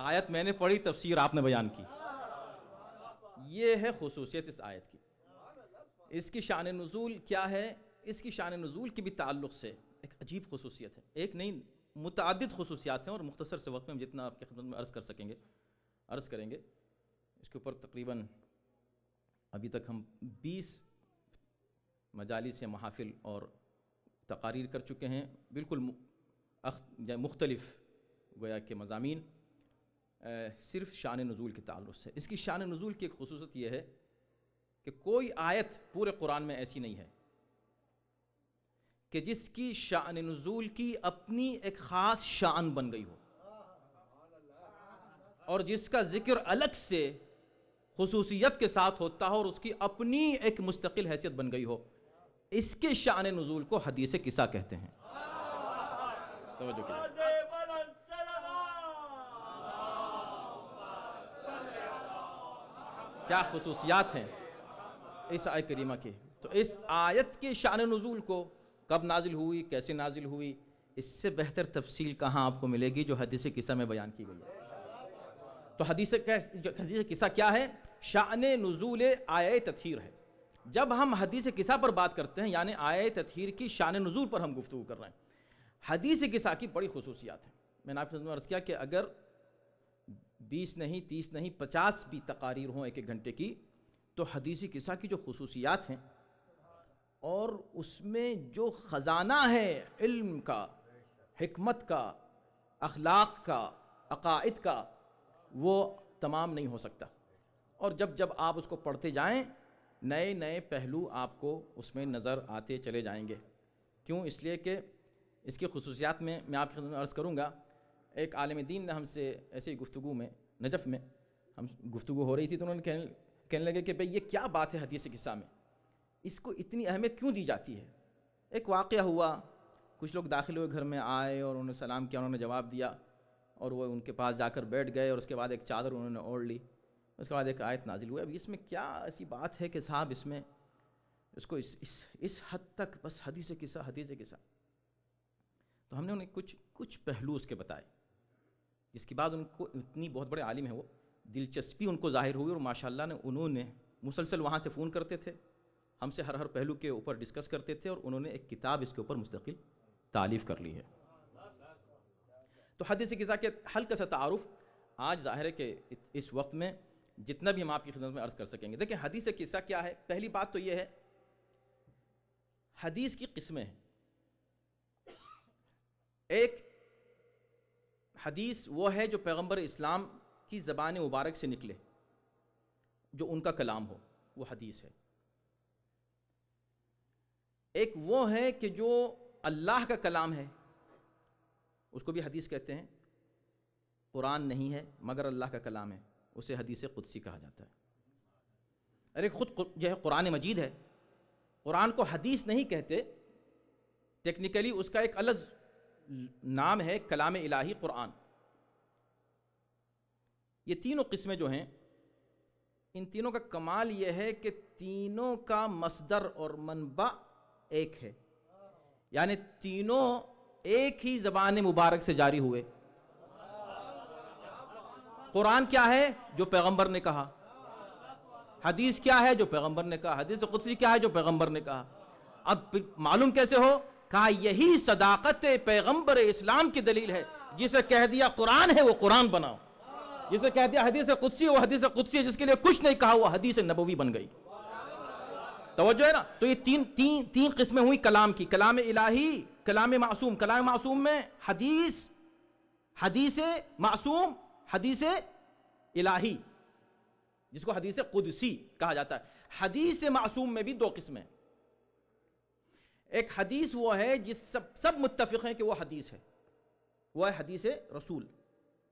آیت میں نے پڑھی، تفسیر آپ نے بیان کی، یہ ہے خصوصیت اس آیت کی۔ اس کی شان نزول کیا ہے؟ اس کی شان نزول کے بھی تعلق سے ایک عجیب خصوصیت ہے، ایک نہیں متعدد خصوصیات ہیں، اور مختصر سے وقت میں ہم جتنا آپ کی خدمت میں عرض کریں گے۔ اس کے اوپر تقریباً ابھی تک ہم 20 مجالس یا محافل اور تقاریر کر چکے ہیں، بالکل مختلف گویا کہ مضامین، صرف شان نزول کے تعلق سے۔ اس کی شان نزول کی ایک خصوصیت یہ ہے کہ کوئی آیت پورے قرآن میں ایسی نہیں ہے کہ جس کی شان نزول کی اپنی ایک خاص شان بن گئی ہو، اور جس کا ذکر الگ سے خصوصیت کے ساتھ ہوتا ہو اور اس کی اپنی ایک مستقل حیثیت بن گئی ہو۔ اس کے شان نزول کو حدیث قصہ کہتے ہیں۔ توجہ کیجئے، کیا خصوصیات ہیں اس آیت کریمہ کی۔ تو اس آیت کے شان نزول کو کب نازل ہوئی، کیسے نازل ہوئی، اس سے بہتر تفصیل کہاں آپ کو ملے گی جو حدیث قصہ میں بیان کی گئی ہے۔ تو حدیث قصہ کیا ہے؟ شان نزول آیہ تطہیر ہے۔ جب ہم حدیث قصہ پر بات کرتے ہیں یعنی آیہ تطہیر کی شان نزول پر ہم گفتگو کر رہے ہیں۔ حدیث قصہ کی بڑی خصوصیات ہیں۔ میں نے آپ کو عرض کیا کہ اگر 20 نہیں، 30 نہیں، 50 بھی تقاریر ہوں ایک گھنٹے کی، تو حدیث قصہ کی جو خصوصیات ہیں اور اس میں جو خزانہ ہے علم کا، حکمت کا، اخلاق کا، عقائد کا، وہ تمام نہیں ہو سکتا۔ اور جب آپ اس کو پڑھتے جائیں نئے نئے پہلو آپ کو اس میں نظر آتے چلے جائیں گے۔ کیوں؟ اس لیے کہ اس کی خصوصیات میں آپ کی خدمت میں عرض کروں گا۔ ایک عالم دین نے ہم سے ایسے ہی گفتگو میں نجف میں ہم گفتگو ہو رہی تھی تو انہوں نے کہنے لگے کہ بھئی یہ کیا بات ہے حدیث قصہ میں، اس کو اتنی اہمیت کیوں دی جاتی ہے؟ ایک واقعہ ہوا، کچھ لوگ داخل ہوئے، گھر میں آئے اور انہوں نے سلام کیا، انہوں نے جواب دیا اور وہ ان کے پاس جا کر بیٹھ گئے، اور اس کے بعد ایک چادر انہوں نے اوڑھ لی، اس کے بعد ایک آیت نازل ہوئی۔ اب اس میں کیا ایسی بات ہے کہ صاحب اس میں اس کو اس حد تک بس حدیث قصہ۔ تو ہم نے انہیں کچھ پہلو اس کے بتائے، جس کے بعد ان کو اتنی بہت بڑے عالم ہیں وہ، دلچسپی ان کو ظاہر ہوئی، اور ماشاءاللہ نے انہوں نے مسلسل وہاں سے فون کرتے تھے، ہم سے ہر پہلو کے اوپر ڈسکس کرتے تھے، اور انہوں نے ایک کتاب اس کے اوپر مستقل تالیف کر لی ہے۔ تو حدیث قصہ کے ہلکا سا تعارف آج ظاہر ہے کہ اس وقت میں جتنا بھی ہم آپ کی خدمت میں عرض کر سکیں گے۔ دیکھیں حدیث قصہ کیا ہے؟ پہلی بات تو یہ ہے، حدیث کی قسمیں ہیں۔ ایک حدیث وہ ہے جو پیغمبر اسلام کی زبان مبارک سے نکلے، جو ان کا کلام ہو، وہ حدیث ہے۔ ایک وہ ہے کہ جو اللہ کا کلام ہے، اس کو بھی حدیث کہتے ہیں۔ قرآن نہیں ہے مگر اللہ کا کلام ہے، اسے حدیث قدسی کہا جاتا ہے۔ ارے خود جو ہے قرآن مجید ہے، قرآن کو حدیث نہیں کہتے، ٹیکنیکلی اس کا ایک الگ نام ہے کلام الہی قرآن۔ یہ تینوں قسمیں جو ہیں، ان تینوں کا کمال یہ ہے کہ تینوں کا مصدر اور منبع ایک ہے، یعنی تینوں ایک ہی زبان مبارک سے جاری ہوئے۔ قرآن کیا ہے؟ جو پیغمبر نے کہا۔ حدیث کیا ہے؟ جو پیغمبر نے کہا۔ حدیث قدسی کیا ہے؟ جو پیغمبر نے کہا۔ اب معلوم کیسے ہو؟ کہا یہی صداقت پیغمبر اسلام کی دلیل ہے۔ جسے کہہ دیا قرآن ہے وہ قرآن بناؤ، جسے کہہ دیا حدیث قدسی وہ حدیث قدسی ہے، جس کے لیے کچھ نہیں کہا وہ حدیث نبوی بن گئی۔ توجہ ہے نا؟ تو یہ تین قسمیں ہوئی کلام کی، کلام الہی، کلام معصوم۔ کلام معصوم میں حدیث معصوم، حدیث الہی، جس کو حدیث قدسی کہا جاتا ہے۔ حدیث معصوم میں بھی دو قسمیں۔ ایک حدیث وہ ہے جس سب متفق ہیں کہ وہ حدیث ہے، وہ ہے حدیث رسول۔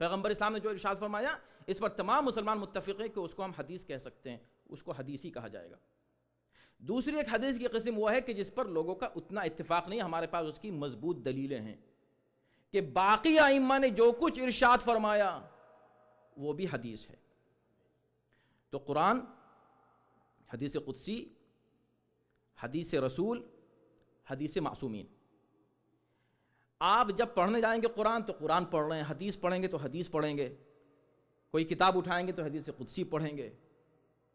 پیغمبر اسلام نے جو ارشاد فرمایا اس پر تمام مسلمان متفق ہیں کہ اس کو ہم حدیث کہہ سکتے ہیں، اس کو حدیث ہی کہا جائے گا۔ دوسری ایک حدیث کی قسم وہ ہے کہ جس پر لوگوں کا اتنا اتفاق نہیں، ہمارے پاس اس کی مضبوط دلیلیں ہیں کہ باقی ائمہ نے جو کچھ ارشاد فرمایا وہ بھی حدیث ہے۔ تو قرآن، حدیث قدسی، حدیث رسول، حدیث معصومین۔ آپ جب پڑھنے جائیں گے قرآن تو قرآن پڑھ رہے ہیں، حدیث پڑھیں گے تو حدیث پڑھیں گے، کوئی کتاب اٹھائیں گے تو حدیث قدسی پڑھیں گے،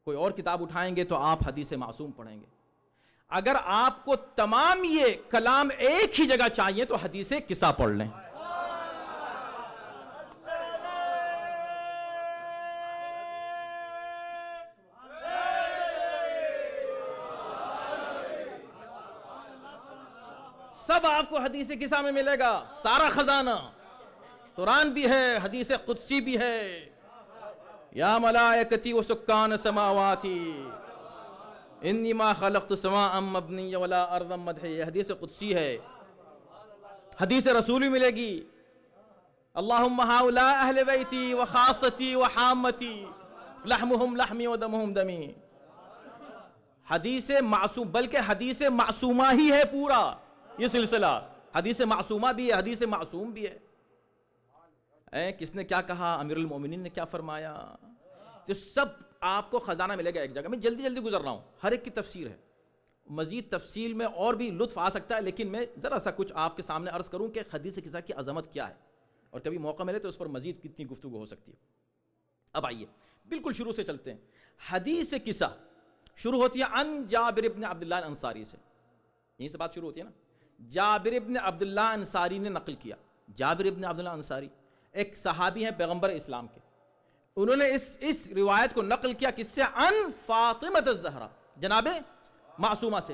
کوئی اور کتاب اٹھائیں گے تو آپ حدیث معصوم پڑھیں گے۔ اگر آپ کو تمام یہ کلام ایک ہی جگہ چاہیے تو حدیث قصہ پڑھ لیں۔ سب آپ کو حدیث قصہ میں ملے گا، سارا خزانہ۔ قرآن بھی ہے، حدیث قدسی بھی ہے۔ یا ملائکتی و سکان سماواتی انی ما خلقت سماء مبنی ولا ارضا مدحی، یہ حدیث قدسی ہے۔ حدیث رسول بھی ملے گی، اللہم ہؤلاء اہل بیتی و خاصتی و حامتی لحمہم لحمی و دمہم دمی۔ حدیث معصوم، بلکہ حدیث معصومہ ہی ہے پورا یہ سلسلہ۔ حدیث معصومہ بھی ہے، حدیث معصوم بھی ہے۔ کس نے کیا کہا، امیر المومنین نے کیا فرمایا، تو سب آپ کو خزانہ ملے گا ایک جگہ۔ میں جلدی جلدی گزر رہا ہوں، ہر ایک کی تفسیر ہے، مزید تفصیل میں اور بھی لطف آ سکتا ہے، لیکن میں ذرا سا کچھ آپ کے سامنے عرض کروں کہ حدیث قصہ کی عظمت کیا ہے، اور کبھی موقع ملے تو اس پر مزید کتنی گفتگو ہو سکتی ہے۔ اب آئیے بالکل شروع سے چلتے ہیں۔ حدیث قصہ شروع ہوتی ہے ان جابر بن عبداللہ الانصاری سے، یہیں سے بات شروع ہوتی ہے نا۔ جابر بن عبداللہ انصاری نے نقل کیا۔ جابر بن عبداللہ انصاری ایک صحابی ہیں پیغمبر اسلام کے، انہوں نے اس روایت کو نقل کیا کس سے؟ ان فاطمہ الزہرا، جناب معصومہ سے۔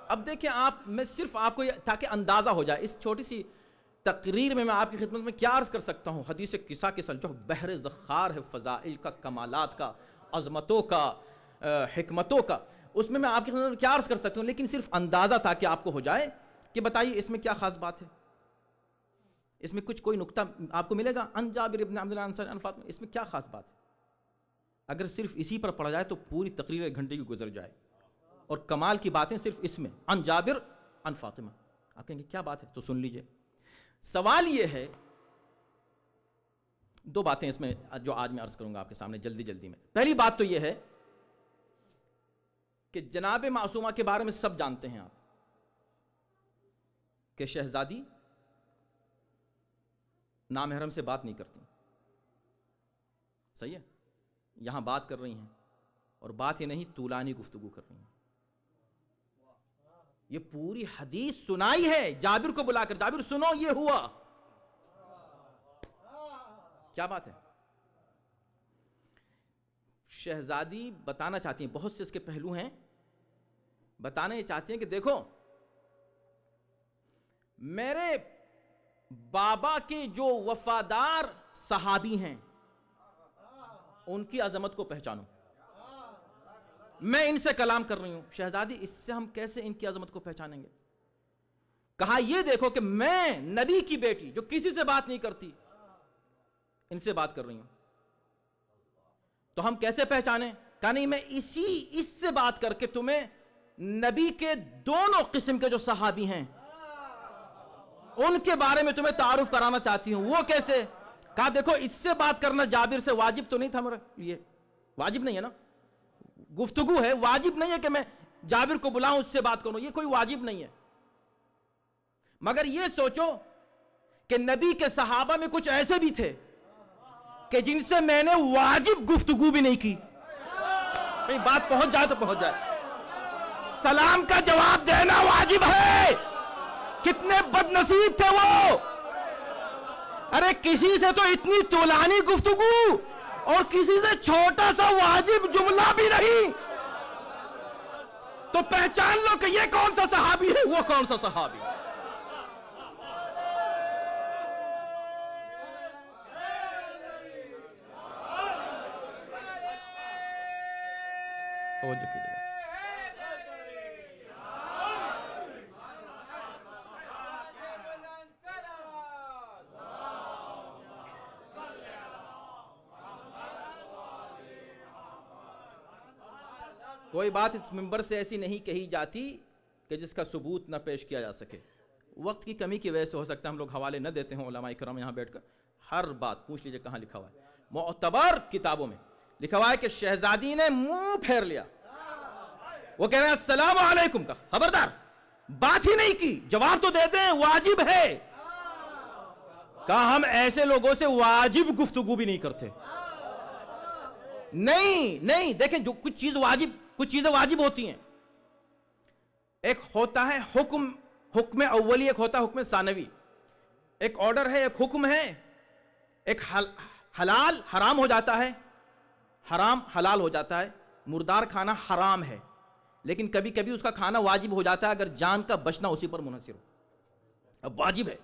اب دیکھیں آپ، میں صرف آپ کو تاکہ اندازہ ہو جائے اس چھوٹی سی تقریر میں آپ کی خدمت میں کیا عرض کر سکتا ہوں۔ حدیث قصہ کے جو بحر زخار ہے، فضائل کا، کمالات کا، عظمتوں کا، حکمتوں کا، اس میں آپ کی خدمت میں کیا عرض کر سکتا ہوں، لیکن صرف اندازہ تاکہ آپ کو ہو جائے کہ بتائیے اس میں کیا خاص بات ہے، اس میں کوئی نقطہ آپ کو ملے گا؟ ان جابر بن عبداللہ انصاری ان فاطمہ، اس میں کیا خاص بات ہے؟ اگر صرف اسی پر پڑھا جائے تو پوری تقریر 1 گھنٹے کی گزر جائے، اور کمال کی باتیں صرف اس میں، ان جابر ان فاطمہ۔ آپ کہیں گے کیا بات ہے؟ تو سن لیجئے۔ سوال یہ ہے، 2 باتیں اس میں جو آج میں عرض کروں گا آپ کے سامنے جلدی جلدی میں۔ پہلی بات تو یہ ہے کہ جناب معصومہ کے بارے میں سب جانتے ہیں آپ کہ شہزادی نامحرم سے بات نہیں کرتی، صحیح ہے؟ یہاں بات کر رہی ہیں، اور بات یہ نہیں طولانی گفتگو کر رہی ہیں۔ یہ پوری حدیث سنائی ہے جابر کو بلا کر، جابر سنو یہ ہوا، کیا بات ہے؟ شہزادی بتانا چاہتی ہیں، بہت سے اس کے پہلو ہیں، بتانا یہ چاہتی ہیں کہ دیکھو میرے بابا کے جو وفادار صحابی ہیں ان کی عظمت کو پہچانو. میں ان سے کلام کر رہی ہوں. شہزادی اس سے ہم کیسے ان کی عظمت کو پہچانیں گے؟ کہا یہ دیکھو کہ میں نبی کی بیٹی جو کسی سے بات نہیں کرتی ان سے بات کر رہی ہوں، تو ہم کیسے پہچانیں؟ کہا نہیں، میں اس سے بات کر کے تمہیں نبی کے دونوں قسم کے جو صحابی ہیں ان کے بارے میں تمہیں تعارف کرانا چاہتی ہوں. وہ کیسے؟ کہا دیکھو اس سے بات کرنا جابر سے واجب تو نہیں تھا میرا، یہ واجب نہیں ہے نا، گفتگو ہے، واجب نہیں ہے کہ میں جابر کو بلاؤں اس سے بات کروں، یہ کوئی واجب نہیں ہے. مگر یہ سوچو کہ نبی کے صحابہ میں کچھ ایسے بھی تھے کہ جن سے میں نے واجب گفتگو بھی نہیں کی. بات پہنچ جائے تو پہنچ جائے. سلام کا جواب دینا واجب ہے. کتنے بد نصیب تھے وہ. ارے کسی سے تو اتنی طولانی گفتگو اور کسی سے چھوٹا سا واجب جملہ بھی نہیں. تو پہچان لو کہ یہ کون سا صحابی ہے، وہ کون سا صحابی. توجہ کیجئے گا. کوئی بات اس منبر سے ایسی نہیں کہی جاتی کہ جس کا ثبوت نہ پیش کیا جا سکے. وقت کی کمی کی وجہ سے ہو سکتا ہے ہم لوگ حوالے نہ دیتے ہوں. علماء کرام یہاں بیٹھ کر ہر بات پوچھ لیجئے کہاں لکھا ہوا ہے. معتبر کتابوں میں لکھا ہوا ہے کہ شہزادی نے منہ پھیر لیا. وہ کہہ رہے ہیں السلام علیکم کا، خبردار بات ہی نہیں کی، جواب تو دے دیں، واجب ہے. کہا ہم ایسے لوگوں سے واجب گفتگو بھی نہیں کرتے. نہیں دیکھیں، جو کچھ چیزیں واجب ہوتی ہیں. ایک ہوتا ہے حکم اولی، ایک ہوتا ہے حکم ثانوی. ایک آرڈر ہے، ایک حکم ہے. ایک حلال حرام ہو جاتا ہے، حرام حلال ہو جاتا ہے. مردار کھانا حرام ہے، لیکن کبھی کبھی اس کا کھانا واجب ہو جاتا ہے اگر جان کا بچنا اسی پر منحصر ہو. اب واجب ہے.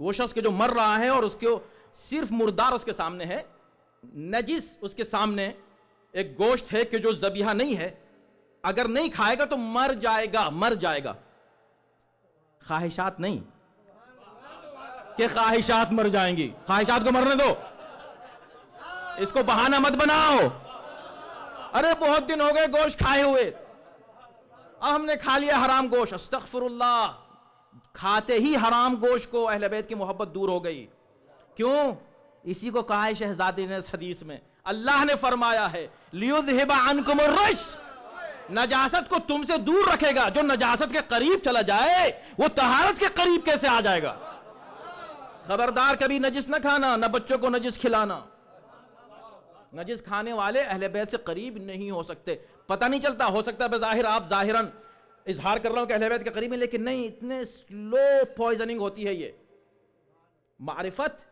وہ شخص کے جو مر رہا ہے اور اس کے صرف مردار اس کے سامنے ہے، نجس اس کے سامنے ایک گوشت ہے کہ جو ذبیحہ نہیں ہے، اگر نہیں کھائے گا تو مر جائے گا. خواہشات نہیں کہ خواہشات مر جائیں گی. خواہشات کو مرنے دو، اس کو بہانہ مت بناؤ. ارے بہت دن ہو گئے گوشت کھائے ہوئے، اب ہم نے کھا لیا حرام گوشت. استغفر اللہ. کھاتے ہی حرام گوشت کو اہل بیت کی محبت دور ہو گئی. کیوں؟ اسی کو کہا ہے شہزادی نے اس حدیث میں. اللہ نے فرمایا ہے لِيُذْهِبَ عَنْكُمُ الرِّجْسَ. نجاست کو تم سے دور رکھے گا. جو نجاست کے قریب چلا جائے وہ طہارت کے قریب کیسے آ جائے گا؟ خبردار کبھی نجس نہ کھانا، نہ بچوں کو نجس کھلانا. نجس کھانے والے اہل بیت سے قریب نہیں ہو سکتے. پتہ نہیں چلتا، ہو سکتا ہے بظاہر آپ ظاہراً اظہار کر رہا ہوں کہ اہل بیت کے قریب ہیں، لیکن نہیں، اتنے سلو پوائزننگ ہوتی ہے. یہ معرفت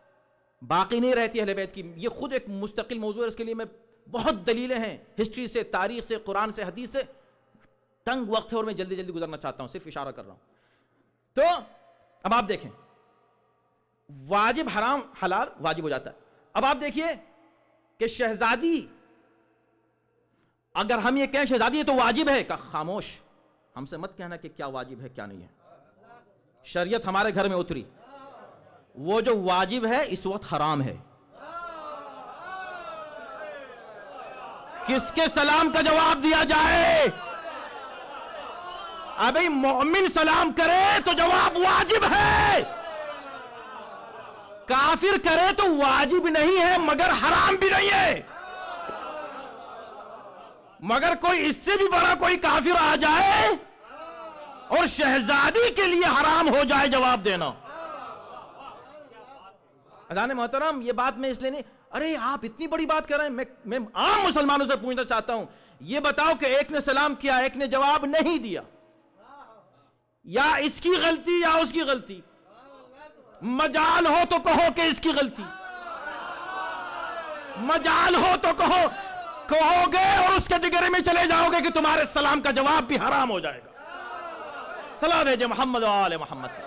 باقی نہیں رہتی اہل بیت کی. یہ خود ایک مستقل موضوع ہے، اس کے لیے میں بہت دلیلیں ہیں، ہسٹری سے، تاریخ سے، قرآن سے، حدیث سے. تنگ وقت ہے اور میں جلدی گزرنا چاہتا ہوں، صرف اشارہ کر رہا ہوں. تو اب آپ دیکھیں، واجب حرام حلال واجب ہو جاتا ہے. اب آپ دیکھیے کہ شہزادی، اگر ہم یہ کہیں شہزادی یہ تو واجب ہے، کہ خاموش، ہم سے مت کہنا کہ کیا واجب ہے کیا نہیں ہے. شریعت ہمارے گھر میں اتری، وہ جو واجب ہے اس وقت حرام ہے. کس کے سلام کا جواب دیا جائے؟ ابھی مومن سلام کرے تو جواب واجب ہے، کافر کرے تو واجب نہیں ہے مگر حرام بھی نہیں ہے. مگر کوئی اس سے بھی بڑا کوئی کافر آ جائے اور شہزادی کے لیے حرام ہو جائے جواب دینا. اذان محترم، یہ بات میں اس لیے نہیں، ارے آپ اتنی بڑی بات کر رہے ہیں. میں عام مسلمانوں سے پوچھنا چاہتا ہوں، یہ بتاؤ کہ ایک نے سلام کیا، ایک نے جواب نہیں دیا، یا اس کی غلطی یا اس کی غلطی؟ مجال ہو تو کہو کہ اس کی غلطی، مجال ہو تو کہو گے اور اس کیٹیگری میں چلے جاؤ گے کہ تمہارے سلام کا جواب بھی حرام ہو جائے گا. صلی اللہ علیہ محمد و آل محمد.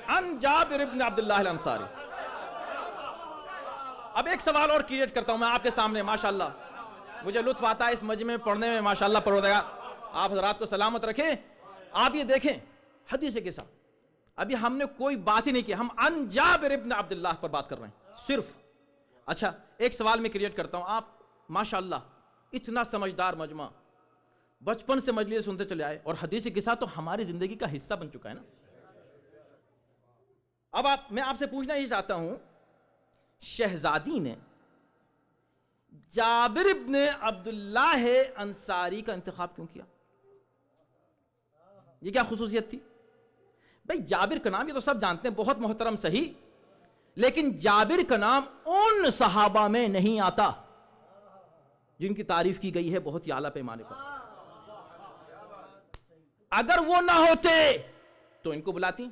عن جابر ابن عبداللہ الانصاری. اب ایک سوال اور کریٹ کرتا ہوں میں آپ کے سامنے. ماشاءاللہ مجھے لطف آتا ہے اس مجمع میں پڑھنے میں. ماشاءاللہ پروردگار آپ حضرات کو سلامت رکھیں. آپ یہ دیکھیں حدیث کے ساتھ ابھی ہم نے کوئی بات ہی نہیں کی, ہم عن جابر ابن عبداللہ پر بات کر رہے ہیں صرف. اچھا ایک سوال میں کریٹ کرتا ہوں. آپ ماشاءاللہ اتنا سمجھدار مجمع, بچپن سے مجلس سنتے چلے آئے, اور حدیث کے ساتھ تو ہماری زندگی کا حصہ بن چکا ہے نا. اب میں آپ سے پوچھنا ہی چاہتا ہوں, شہزادی نے جابر ابن عبداللہ انصاری کا انتخاب کیوں کیا؟ یہ کیا خصوصیت تھی؟ بھئی جابر کا نام یہ تو سب جانتے ہیں, بہت محترم صحیح, لیکن جابر کا نام ان صحابہ میں نہیں آتا جن کی تعریف کی گئی ہے بہت ہی اعلیٰ پیمانے پر. اگر وہ نہ ہوتے تو ان کو بلاتی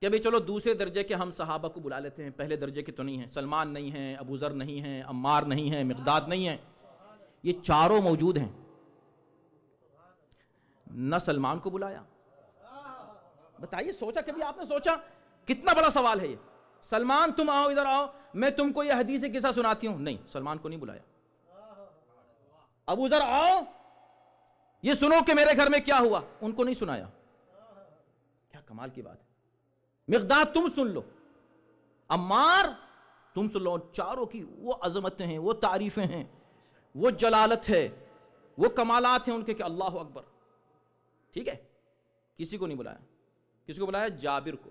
کہ بھئی چلو دوسرے درجے کے ہم صحابہ کو بلا لیتے ہیں, پہلے درجے کے تو نہیں ہیں. سلمان نہیں ہیں, ابو ذر نہیں ہیں, عمار نہیں ہیں, مقداد نہیں ہیں, یہ چاروں موجود ہیں. نہ سلمان کو بلایا. بتائیے سوچا کبھی آپ نے سوچا؟ کتنا بڑا سوال ہے یہ. سلمان تم آؤ, ادھر آؤ, میں تم کو یہ حدیث قصہ سناتی ہوں. نہیں, سلمان کو نہیں بلایا. ابو ذر آؤ یہ سنو کہ میرے گھر میں کیا ہوا, ان کو نہیں سنایا. کیا کمال کی بات ہے. مقداد تم سن لو, عمار تم سن لو. چاروں کی وہ عظمتیں ہیں, وہ تعریفیں ہیں, وہ جلالت ہے, وہ کمالات ہیں ان کے کہ اللہ اکبر. ٹھیک ہے, کسی کو نہیں بلایا. کسی کو بلایا؟ جابر کو.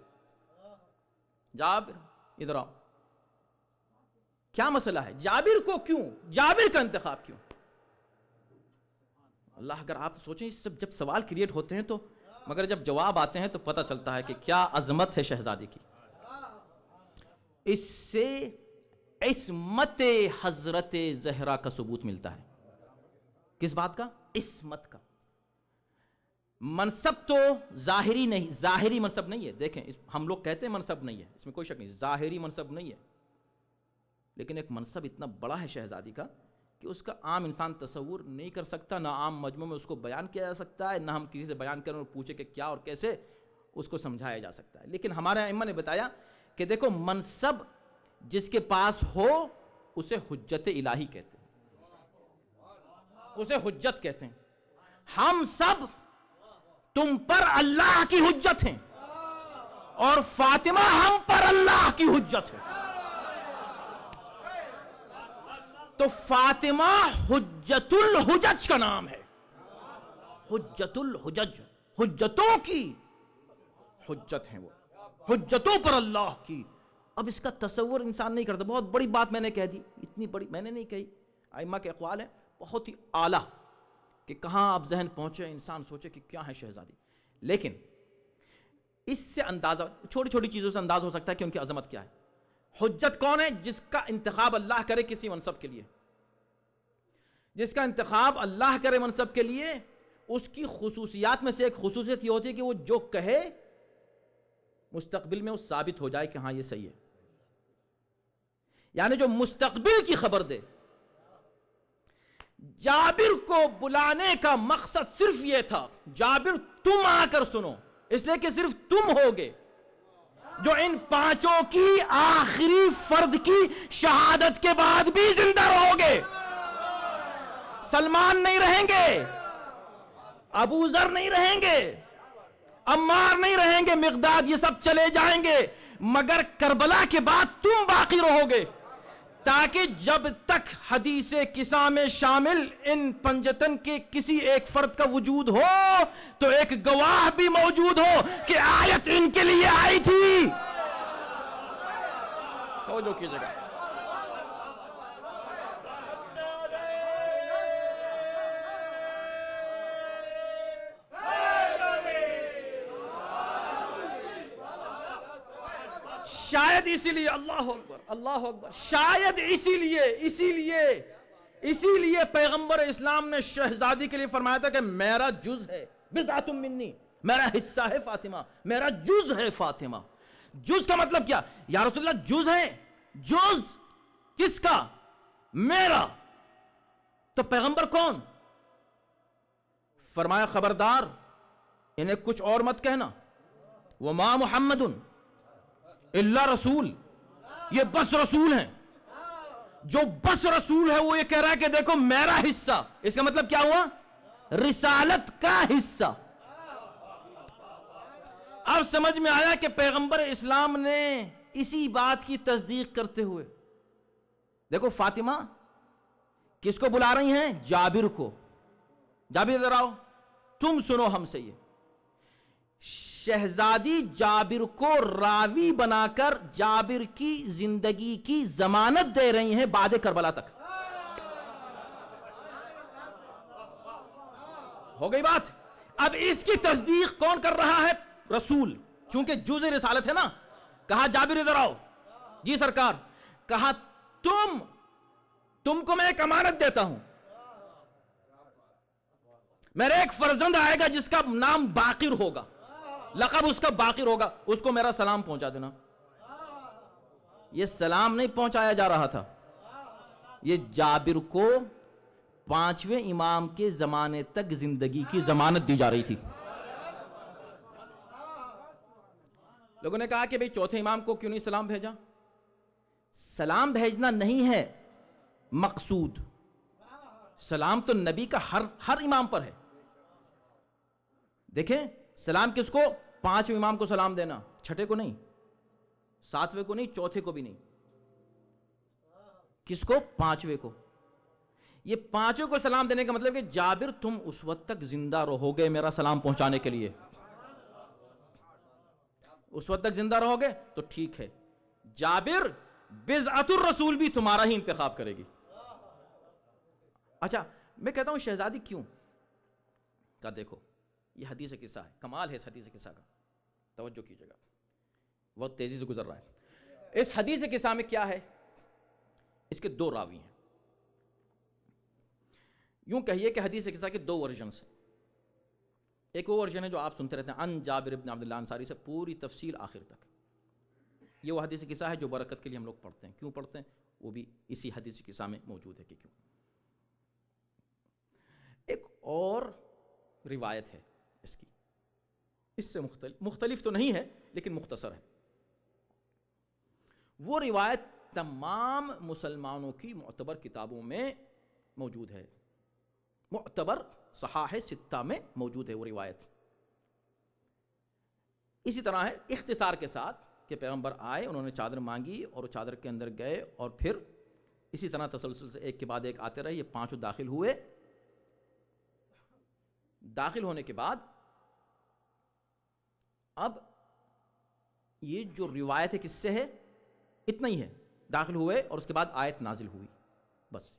جابر ادھر آؤ. کیا مسئلہ ہے؟ جابر کو کیوں, جابر کا انتخاب کیوں؟ اللہ, اگر آپ سوچیں جب سوال کریٹ ہوتے ہیں تو, مگر جب جواب آتے ہیں تو پتہ چلتا ہے کہ کیا عظمت ہے شہزادی کی. اس سے عصمت حضرت زہرا کا ثبوت ملتا ہے. کس بات کا؟ عصمت کا. منصب تو ظاہری نہیں, ظاہری منصب نہیں ہے. دیکھیں ہم لوگ کہتے ہیں منصب نہیں ہے, اس میں کوئی شک نہیں, ظاہری منصب نہیں ہے, لیکن ایک منصب اتنا بڑا ہے شہزادی کا کہ اس کا عام انسان تصور نہیں کر سکتا. نہ عام مجمع میں اس کو بیان کیا جا سکتا ہے, نہ ہم کسی سے بیان کریں اور پوچھیں کہ کیا اور کیسے اس کو سمجھایا جا سکتا ہے. لیکن ہمارے ائمہ نے بتایا کہ دیکھو منصب جس کے پاس ہو اسے حجت الہی کہتے ہیں, اسے حجت کہتے ہیں. ہم سب تم پر اللہ کی حجت ہیں اور فاطمہ ہم پر اللہ کی حجت ہے. تو فاطمہ حجت الحجج کا نام ہے. حجت الحجج, حجتوں کی حجت ہیں وہ, حجتوں پر اللہ کی. اب اس کا تصور انسان نہیں کرتا. بہت بڑی بات میں نے کہہ دی, اتنی بڑی میں نے نہیں کہی, ائمہ کے اقوال ہیں بہت ہی اعلیٰ کہ کہاں آپ ذہن پہنچے, انسان سوچے کہ کیا ہے شہزادی. لیکن اس سے اندازہ, چھوٹی چھوٹی چیزوں سے انداز ہو سکتا ہے کہ ان کی عظمت کیا ہے. حجت کون ہے؟ جس کا انتخاب اللہ کرے کسی منصب کے لیے, جس کا انتخاب اللہ کرے منصب کے لیے. اس کی خصوصیات میں سے ایک خصوصیت یہ ہوتی ہے کہ وہ جو کہے مستقبل میں وہ ثابت ہو جائے کہ ہاں یہ صحیح ہے. یعنی جو مستقبل کی خبر دے. جابر کو بلانے کا مقصد صرف یہ تھا, جابر تم آ کر سنو, اس لیے کہ صرف تم ہوگے جو ان پانچوں کی آخری فرد کی شہادت کے بعد بھی زندہ رہو گے. سلمان نہیں رہیں گے, ابو ذر نہیں رہیں گے, عمار نہیں رہیں گے, مقداد, یہ سب چلے جائیں گے, مگر کربلا کے بعد تم باقی رہو گے, تاکہ جب تک حدیث قصہ میں شامل ان پنجتن کے کسی ایک فرد کا وجود ہو تو ایک گواہ بھی موجود ہو کہ آیت ان کے لیے آئی تھی. توجہ کیجئے گا. شاید اسی لیے, اللہ اکبر اللہ اکبر, شاید اسی لیے پیغمبر اسلام نے شہزادی کے لیے فرمایا تھا کہ میرا جز ہے, بضعۃ منی, میرا حصہ ہے فاطمہ, میرا جز ہے فاطمہ. جز کا مطلب کیا؟ یا رسول اللہ جز ہے, جز کس کا؟ میرا. تو پیغمبر کون؟ فرمایا خبردار انہیں کچھ اور مت کہنا, وما محمد الا رسول، یہ بس رسول ہیں. جو بس رسول ہے وہ یہ کہہ رہا ہے کہ دیکھو میرا حصہ. اس کا مطلب کیا ہوا؟ رسالت کا حصہ. اب سمجھ میں آیا کہ پیغمبر اسلام نے اسی بات کی تصدیق کرتے ہوئے، دیکھو فاطمہ کس کو بلا رہی ہیں؟ جابر کو. جابر ادھر آؤ، تم سنو ہم سے. یہ شہزادی جابر کو راوی بنا کر جابر کی زندگی کی ضمانت دے رہی ہیں بعد کربلا تک. ہو گئی بات. اب اس کی تصدیق کون کر رہا ہے؟ رسول. چونکہ جزء رسالت ہے نا. کہا جابر ادھر آؤ. جی سرکار. کہا تم کو میں ایک امانت دیتا ہوں، میرے ایک فرزند آئے گا جس کا نام باقر ہوگا، لقب اس کا باقر ہوگا، اس کو میرا سلام پہنچا دینا. یہ سلام نہیں پہنچایا جا رہا تھا، یہ جابر کو 5ویں امام کے زمانے تک زندگی کی ضمانت دی جا رہی تھی. لوگوں نے کہا کہ بھئی چوتھے امام کو کیوں نہیں سلام بھیجا؟ سلام بھیجنا نہیں ہے مقصود، سلام تو نبی کا ہر امام پر ہے. دیکھیں سلام کس کو؟ 5ویں امام کو سلام دینا، چھٹے کو نہیں، 7ویں کو نہیں، چوتھے کو بھی نہیں. کس کو؟ 5ویں کو. یہ 5ویں کو سلام دینے کا مطلب کہ جابر تم اس وقت تک زندہ رہو گے میرا سلام پہنچانے کے لیے. اس وقت تک زندہ رہو گے تو ٹھیک ہے، جابر بضعت الرسول بھی تمہارا ہی انتخاب کرے گی. اچھا میں کہتا ہوں شہزادی کیوں؟ کہا دیکھو یہ حدیث قصہ ہے، کمال ہے اس حدیث قصہ کا، توجہ کیجئے گا، وقت تیزی سے گزر رہا ہے. اس حدیث قصہ میں کیا ہے؟ اس کے 2 راوی ہیں. یوں کہیے کہ حدیث قصہ کے 2 ورژنز ہیں. ایک وہ ورژن ہے جو آپ سنتے رہتے ہیں، ان جابر بن عبداللہ انصاری سے پوری تفصیل آخر تک. یہ وہ حدیث قصہ ہے جو برکت کے لیے ہم لوگ پڑھتے ہیں. کیوں پڑھتے ہیں؟ وہ بھی اسی حدیث قصہ میں موجود ہے کہ کیوں. ایک اور روایت ہے اس کی، اس سے مختلف تو نہیں ہے لیکن مختصر ہے. وہ روایت تمام مسلمانوں کی معتبر کتابوں میں موجود ہے، معتبر صحاح 6 میں موجود ہے وہ روایت. اسی طرح ہے اختصار کے ساتھ کہ پیغمبر آئے، انہوں نے چادر مانگی اور وہ چادر کے اندر گئے اور پھر اسی طرح تسلسل سے ایک کے بعد ایک آتے رہے. یہ 5 داخل ہوئے. داخل ہونے کے بعد اب یہ جو روایت ہے کس سے ہے؟ اتنا ہی ہے. داخل ہوئے اور اس کے بعد آیت نازل ہوئی، بس.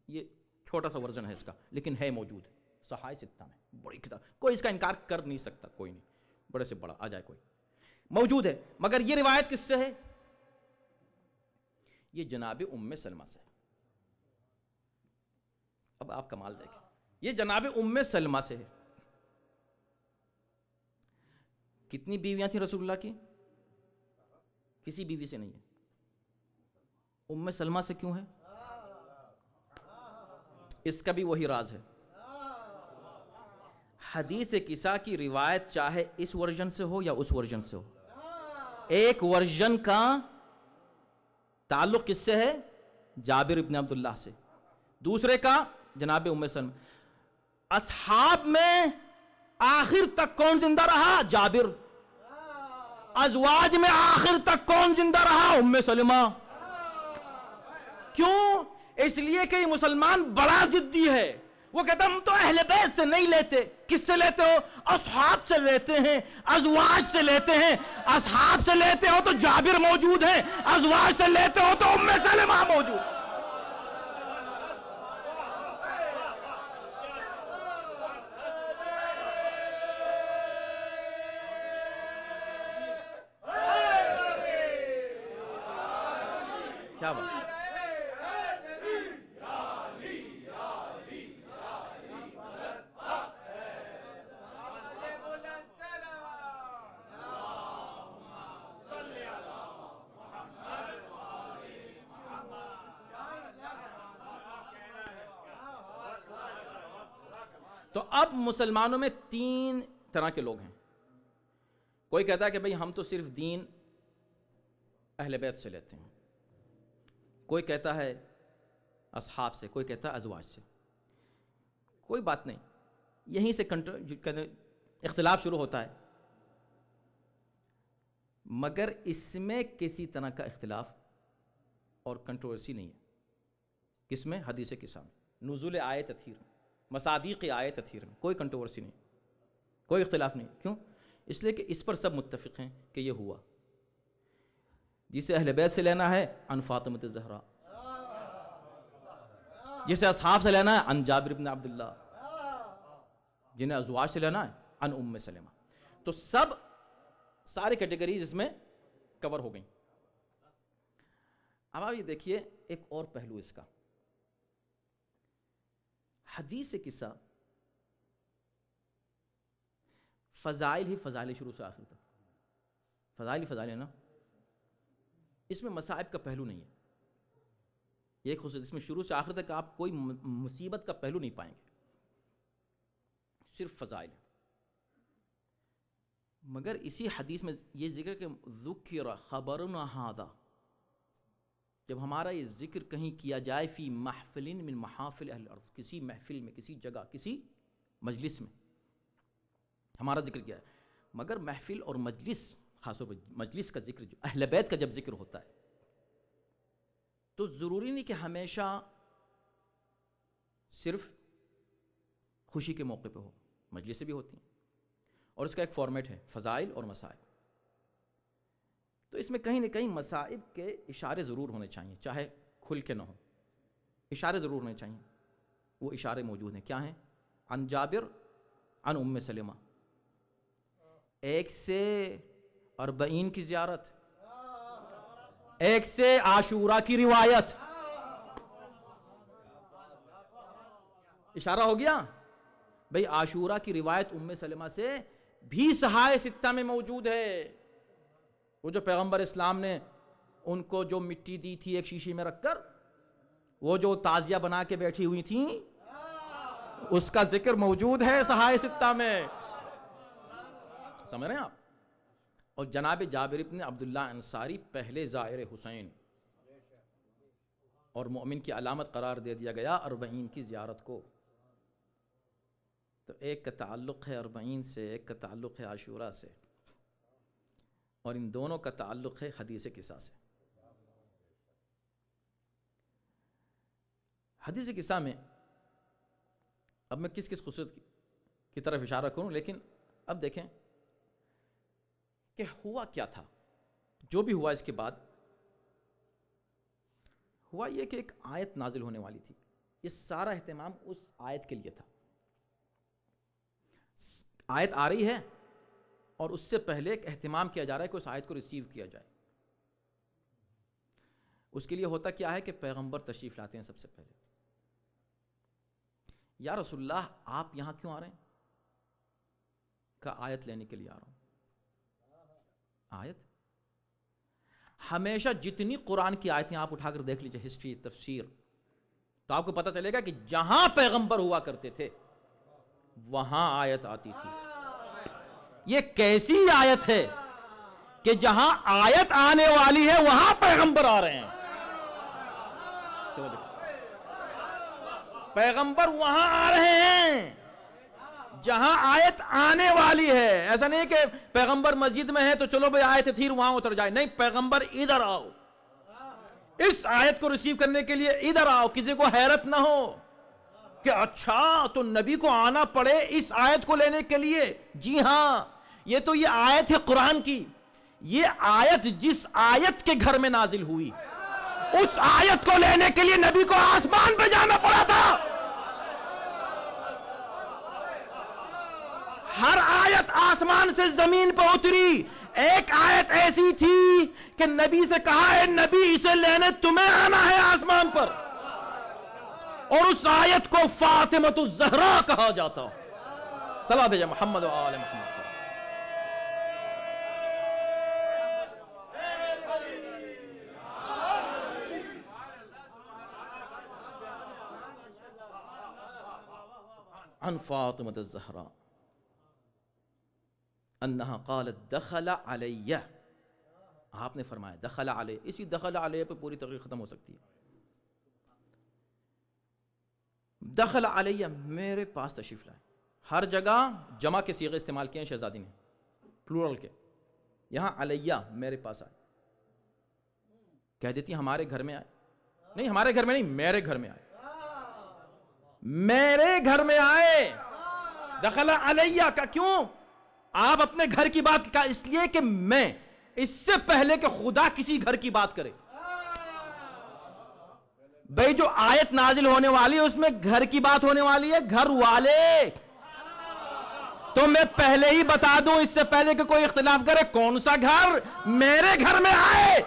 یہ چھوٹا سا ورژن ہے اس کا لیکن ہے موجود صحاح 6 میں. بڑی کتاب، کوئی اس کا انکار کر نہیں سکتا، کوئی نہیں، بڑے سے بڑا آ جائے کوئی، موجود ہے. مگر یہ روایت کس سے ہے؟ یہ جناب ام سلمہ سے. اب آپ کمال دیکھیں، یہ جناب ام سلمہ سے ہے. کتنی بیویاں تھیں رسول اللہ کی؟ کسی بیوی سے نہیں ہے. ام سلمہ سے کیوں ہے؟ اس کا بھی وہی راز ہے. حدیث قصہ کی روایت چاہے اس ورژن سے ہو یا اس ورژن سے ہو، ایک ورژن کا تعلق کس سے ہے؟ جابر ابن عبداللہ سے. دوسرے کا جناب ام سلمہ. اصحاب میں آخر تک کون زندہ رہا؟ جابر. ازواج میں آخر تک کون زندہ رہا؟ ام سلمہ. کیوں؟ اس لیے کہ یہ مسلمان بڑا ضدی ہے. وہ کہتا ہم تو اہل بیت سے نہیں لیتے. کس سے لیتے ہو؟ اصحاب سے لیتے ہیں، ازواج سے لیتے ہیں. اصحاب سے لیتے ہو تو جابر موجود ہے، ازواج سے لیتے ہو تو ام سلمہ موجود. کیا بات؟ تو اب مسلمانوں میں 3 طرح کے لوگ ہیں. کوئی کہتا ہے کہ بھئی ہم تو صرف دین اہل بیت سے لیتے ہیں، کوئی کہتا ہے اصحاب سے، کوئی کہتا ہے ازواج سے. کوئی بات نہیں، یہیں سے اختلاف شروع ہوتا ہے، مگر اس میں کسی طرح کا اختلاف اور کنٹروورسی نہیں ہے. کس میں؟ حدیث قصہ میں، نزول آیت تطہیر میں، مصادیق آیت تطہیر میں کوئی کنٹروورسی نہیں، کوئی اختلاف نہیں. کیوں؟ اس لیے کہ اس پر سب متفق ہیں کہ یہ ہوا. جسے اہل بیت سے لینا ہے عن فاطمۃ الزہرا، جسے اصحاب سے لینا ہے عن جابر بن عبداللہ، جنہیں ازواج سے لینا ہے عن ام سلمہ. تو سارے کیٹیگریز اس میں کور ہو گئیں. اب آپ یہ دیکھیے ایک اور پہلو اس کا، حدیث قصہ فضائل ہی فضائل شروع سے آخر تک، فضائل ہی فضائل ہے نا، اس میں مصائب کا پہلو نہیں ہے. یہ خصوصیت اس میں شروع سے آخر تک آپ کوئی مصیبت کا پہلو نہیں پائیں گے، صرف فضائل. مگر اسی حدیث میں یہ ذکر کہ ذکر خبرنا ھذا، جب ہمارا یہ ذکر کہیں کیا جائے فی محفل من محافل اہل الارض، کسی محفل میں، کسی جگہ، کسی مجلس میں ہمارا ذکر کیا ہے. مگر محفل اور مجلس، خاص طور پر مجلس کا ذکر، جو اہل بیت کا جب ذکر ہوتا ہے تو ضروری نہیں کہ ہمیشہ صرف خوشی کے موقع پہ ہو، مجلسیں بھی ہوتی ہیں اور اس کا ایک فارمیٹ ہے فضائل اور مصائب. تو اس میں کہیں نہ کہیں مصائب کے اشارے ضرور ہونے چاہیے، چاہے کھل کے نہ ہو، اشارے ضرور ہونے چاہیے. وہ اشارے موجود ہیں، کیا ہیں؟ عن جابر عن ام سلمہ، 1 سے 40 کی زیارت، 1 سے عاشورہ کی روایت. اشارہ ہو گیا بھئی عاشورہ کی روایت ام سلمہ سے بھی صحائف 6 میں موجود ہے. وہ جو پیغمبر اسلام نے ان کو جو مٹی دی تھی ایک شیشے میں رکھ کر، وہ جو تعزیہ بنا کے بیٹھی ہوئی تھیں، اس کا ذکر موجود ہے صحائف 6 میں. سمجھ رہے ہیں آپ؟ اور جناب جابر ابن عبداللہ انصاری پہلے زائر حسین، اور مومن کی علامت قرار دے دیا گیا 40 کی زیارت کو. تو ایک کا تعلق ہے 40 سے، ایک کا تعلق ہے عاشورہ سے، اور ان دونوں کا تعلق ہے حدیث قصہ سے. حدیث قصہ میں اب میں کس خصوصیت کی طرف اشارہ کروں، لیکن اب دیکھیں کہ ہوا کیا تھا. جو بھی ہوا اس کے بعد ہوا یہ کہ ایک آیت نازل ہونے والی تھی. یہ سارا اہتمام اس آیت کے لیے تھا. آیت آ رہی ہے اور اس سے پہلے ایک اہتمام کیا جا رہا ہے کہ اس آیت کو ریسیو کیا جائے. اس کے لیے ہوتا کیا ہے کہ پیغمبر تشریف لاتے ہیں سب سے پہلے. یا رسول اللہ آپ یہاں کیوں آ رہے ہیں؟ کہ آیت لینے کے لیے آ رہا ہوں. آیت ہمیشہ جتنی قرآن کی آیتیں آپ اٹھا کر دیکھ لیجئے، ہسٹری، تفسیر، تو آپ کو پتہ چلے گا کہ جہاں پیغمبر ہوا کرتے تھے وہاں آیت آتی تھی. یہ کیسی آیت ہے کہ جہاں آیت آنے والی ہے وہاں پیغمبر آ رہے ہیں. پیغمبر وہاں آ رہے ہیں جہاں آیت آنے والی ہے. ایسا نہیں کہ پیغمبر مسجد میں ہے تو چلو بھئی آیت تھیر وہاں اتر جائے. نہیں، پیغمبر ادھر آؤ، اس آیت کو ریسیو کرنے کے لیے ادھر آؤ. کسی کو حیرت نہ ہو کہ اچھا تو نبی کو آنا پڑے اس آیت کو لینے کے لیے. جی ہاں، یہ تو یہ آیت ہے قرآن کی. یہ آیت جس آیت کے گھر میں نازل ہوئی، اس آیت کو لینے کے لیے نبی کو آسمان پہ جانا پڑا تھا. ہر آیت آسمان سے زمین پہ اتری. ایک آیت ایسی تھی کہ نبی سے کہا ہے نبی اسے لینے تمہیں آنا ہے آسمان پر، اور اس آیت کو فاطمۃ الزہرا کہا جاتا. صلاۃ بھیجے محمد و آل محمد. عن فاطمۃ الزہرا. انہا قالت دخل علیہ، آپ نے فرمایا دخل علیہ، اسی دخل علیہ پہ پوری تقریر ختم ہو سکتی ہے. دخل علیہ میرے پاس تشریف لائے. ہر جگہ جمع کے صیغے استعمال کیے ہیں شہزادی نے، پلورل کے. یہاں علیہ میرے پاس آئے. کہہ دیتی ہمارے گھر میں آئے، نہیں ہمارے گھر میں نہیں، میرے گھر میں آئے، میرے گھر میں آئے. دخل علیہ کا کیوں؟ آپ اپنے گھر کی بات کا، اس لیے کہ میں اس سے پہلے کہ خدا کسی گھر کی بات کرے، بھئی جو آیت نازل ہونے والی ہے اس میں گھر کی بات ہونے والی ہے، گھر والے. تو میں پہلے ہی بتا دوں اس سے پہلے کہ کوئی اختلاف کرے، کون سا گھر؟ میرے گھر میں آئے،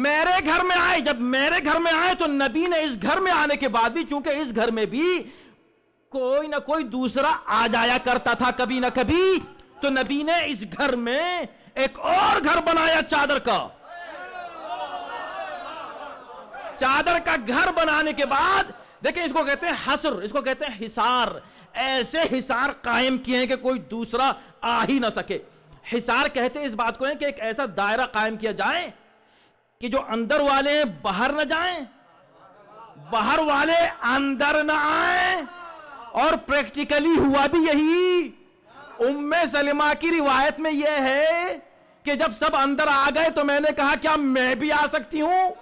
میرے گھر میں آئے. جب میرے گھر میں آئے تو نبی نے اس گھر میں آنے کے بعد بھی، چونکہ اس گھر میں بھی کوئی نہ کوئی دوسرا آ جایا کرتا تھا کبھی نہ کبھی، تو نبی نے اس گھر میں ایک اور گھر بنایا چادر کا. چادر کا گھر بنانے کے بعد دیکھیں، اس کو کہتے ہیں حصر، اس کو کہتے ہیں حصار. ایسے حصار قائم کیے ہیں کہ کوئی دوسرا آ ہی نہ سکے. حصار کہتے ہیں اس بات کو ہے کہ ایک ایسا دائرہ قائم کیا جائے کہ جو اندر والے باہر نہ جائیں، باہر والے اندر نہ آئیں. اور پریکٹیکلی ہوا بھی یہی. ام سلمہ کی روایت میں یہ ہے کہ جب سب اندر آ گئے تو میں نے کہا کیا میں بھی آ سکتی ہوں؟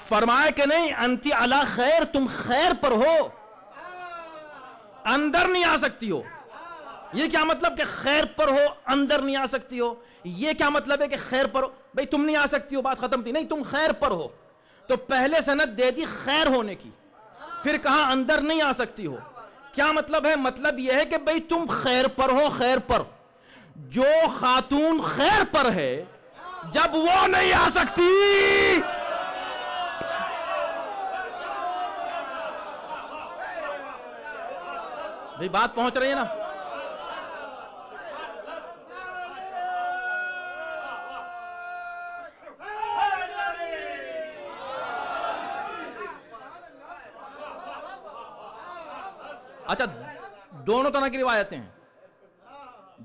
فرمایا کہ نہیں، انتی علی خیر، تم خیر پر ہو، اندر نہیں آ سکتی ہو. یہ کیا مطلب کہ خیر پر ہو اندر نہیں آ سکتی ہو؟ یہ کیا مطلب ہے کہ خیر پر ہو؟ بھئی تم نہیں آ سکتی ہو، بات ختم تھی. نہیں، تم خیر پر ہو. تو پہلے سند دے دی خیر ہونے کی، پھر کہا اندر نہیں آ سکتی ہو. کیا مطلب ہے؟ مطلب یہ ہے کہ بھئی تم خیر پر ہو، خیر پر. جو خاتون خیر پر ہے جب وہ نہیں آ سکتی، بھئی بات پہنچ رہی ہے نا؟ اچھا، دونوں طرح کی روایتیں ہیں،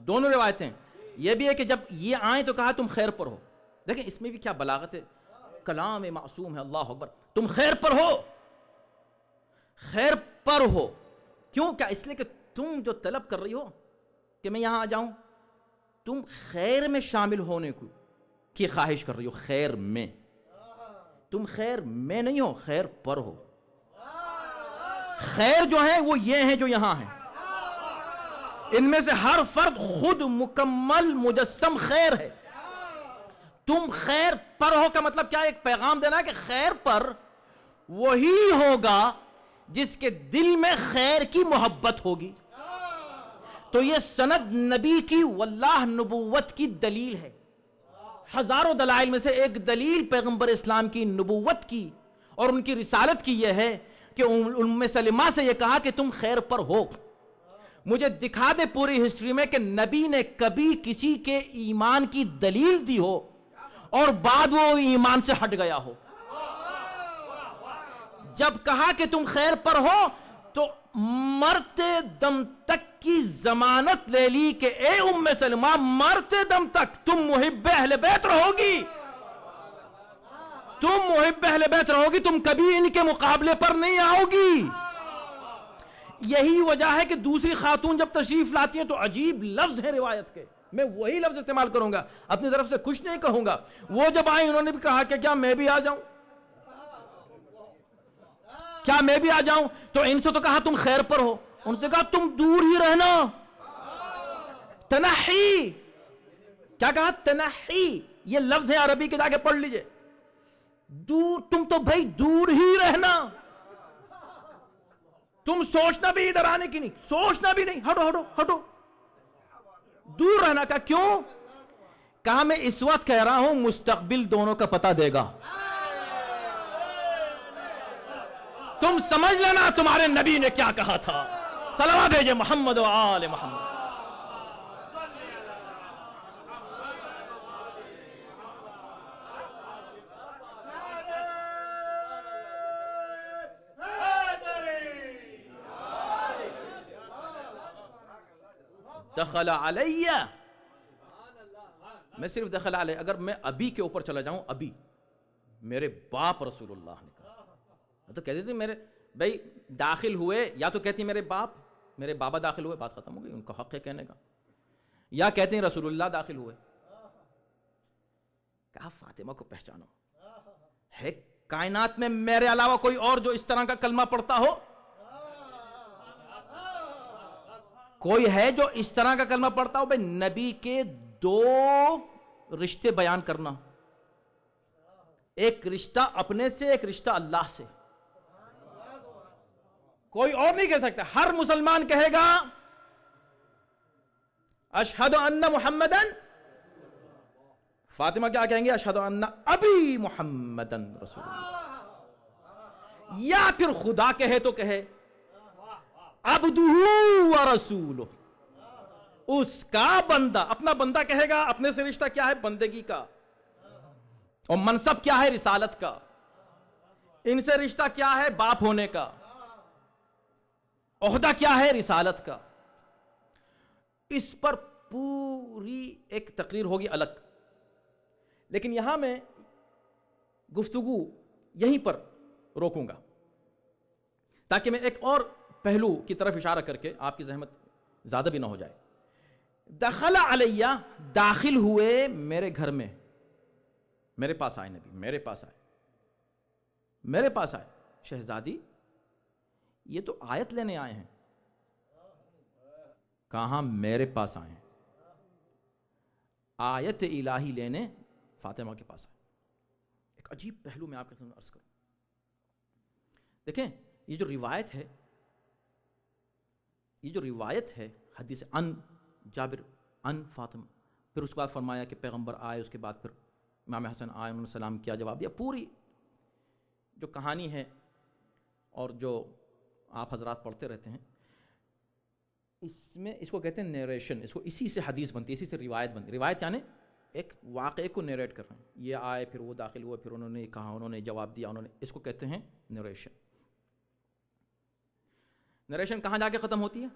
دونوں روایتیں. یہ بھی ہے کہ جب یہ آئیں تو کہا تم خیر پر ہو. دیکھیں اس میں بھی کیا بلاغت ہے، کلام معصوم ہے. اللہ اکبر. تم خیر پر ہو، خیر پر ہو. کیوں؟ کیا اس لیے کہ تم جو طلب کر رہی ہو کہ میں یہاں آ جاؤں، تم خیر میں شامل ہونے کی خواہش کر رہی ہو. خیر میں، تم خیر میں نہیں ہو، خیر پر ہو. خیر جو ہیں وہ یہ ہیں جو یہاں ہیں، ان میں سے ہر فرد خود مکمل مجسم خیر ہے. تم خیر پر ہو کا مطلب کیا؟ ایک پیغام دینا ہے کہ خیر پر وہی ہوگا جس کے دل میں خیر کی محبت ہوگی. تو یہ سند نبی کی واللہ نبوت کی دلیل ہے. ہزاروں دلائل میں سے ایک دلیل پیغمبر اسلام کی نبوت کی اور ان کی رسالت کی یہ ہے کہ ام سلمہ سے یہ کہا کہ تم خیر پر ہو. مجھے دکھا دے پوری ہسٹری میں کہ نبی نے کبھی کسی کے ایمان کی دلیل دی ہو اور بعد وہ ایمان سے ہٹ گیا ہو. جب کہا کہ تم خیر پر ہو تو مرتے دم تک کی ضمانت لے لی کہ اے ام سلمہ، مرتے دم تک تم محب اہل بیت رہو گی، تم محب اہل بیت رہو گی، تم کبھی ان کے مقابلے پر نہیں آؤ گی. یہی وجہ ہے کہ دوسری خاتون جب تشریف لاتی ہیں تو عجیب لفظ ہے روایت کے، میں وہی لفظ استعمال کروں گا، اپنی طرف سے کچھ نہیں کہوں گا. وہ جب آئیں انہوں نے بھی کہا کہ کیا میں بھی آ جاؤں، کیا میں بھی آ جاؤں؟ تو ان سے تو کہا تم خیر پر ہو، ان سے کہا تم دور ہی رہنا. تنحی، کیا کہا؟ تنحی. یہ لفظ ہے عربی کے، جا کے پڑھ لیجئے. دور، تم تو بھائی دور ہی رہنا، تم سوچنا بھی ادھر آنے کی نہیں، سوچنا بھی نہیں، ہٹو ہٹو ہٹو، دور رہنا. کا کیوں؟ کہا میں اس وقت کہہ رہا ہوں، مستقبل دونوں کا پتہ دے گا. تم سمجھ لینا تمہارے نبی نے کیا کہا تھا. صلوات بھیجے محمد و آل محمد. دخل علیہ، میں صرف دخل علیہ، اگر میں ابھی کے اوپر چلا جاؤں، ابھی میرے باپ رسول اللہ نے کہا، تو کہتے تھے میرے بھائی داخل ہوئے، یا تو کہتی میرے باپ، میرے بابا داخل ہوئے، بات ختم ہو گئی، ان کا حق ہے کہنے کا، یا کہتے ہیں رسول اللہ داخل ہوئے. کہا فاطمہ کو پہچانو، ہے کائنات میں میرے علاوہ کوئی اور جو اس طرح کا کلمہ پڑھتا ہو؟ کوئی ہے جو اس طرح کا کلمہ پڑھتا ہو؟ بھائی نبی کے دو رشتے بیان کرنا، ایک رشتہ اپنے سے، ایک رشتہ اللہ سے. کوئی اور نہیں کہہ سکتا. ہر مسلمان کہے گا اشہد ان محمدن، فاطمہ کیا کہیں گے؟ اشہد ان ابی محمدن رسول اللہ. یا پھر خدا کہے تو کہے عبدہ و رسولہ، اس کا بندہ. اپنا بندہ کہے گا، اپنے سے رشتہ کیا ہے؟ بندگی کا. اور منصب کیا ہے؟ رسالت کا. ان سے رشتہ کیا ہے؟ باپ ہونے کا. عہدہ کیا ہے؟ رسالت کا. اس پر پوری ایک تقریر ہوگی الگ، لیکن یہاں میں گفتگو یہیں پر روکوں گا تاکہ میں ایک اور پہلو کی طرف اشارہ کر کے آپ کی زحمت زیادہ بھی نہ ہو جائے. دخل علیہ، داخل ہوئے میرے گھر میں، میرے پاس آئے نبی، میرے پاس آئے، میرے پاس آئے. شہزادی یہ تو آیت لینے آئے ہیں. کہاں میرے پاس آئے ہیں؟ آیت الہی لینے فاطمہ کے پاس آئے. ایک عجیب پہلو میں آپ کے سامنے عرض کروں. دیکھیں یہ جو روایت ہے، یہ جو روایت ہے حدیث ان جابر ان فاطمہ، پھر اس کے بعد فرمایا کہ پیغمبر آئے، اس کے بعد پھر امام حسن آئے، انہوں نے سلام کیا، جواب دیا. پوری جو کہانی ہے اور جو آپ حضرات پڑھتے رہتے ہیں، اس میں اس کو کہتے ہیں نیریشن. اس کو اسی سے حدیث بنتی ہے، اسی سے روایت بنتی ہے. روایت یعنی ایک واقعے کو نیریٹ کر رہے ہیں. یہ آئے، پھر وہ داخل ہوئے، پھر انہوں نے کہا، انہوں نے جواب دیا، انہوں نے، اس کو کہتے ہیں نیریشن. نیریشن کہاں جا کے ختم ہوتی ہے؟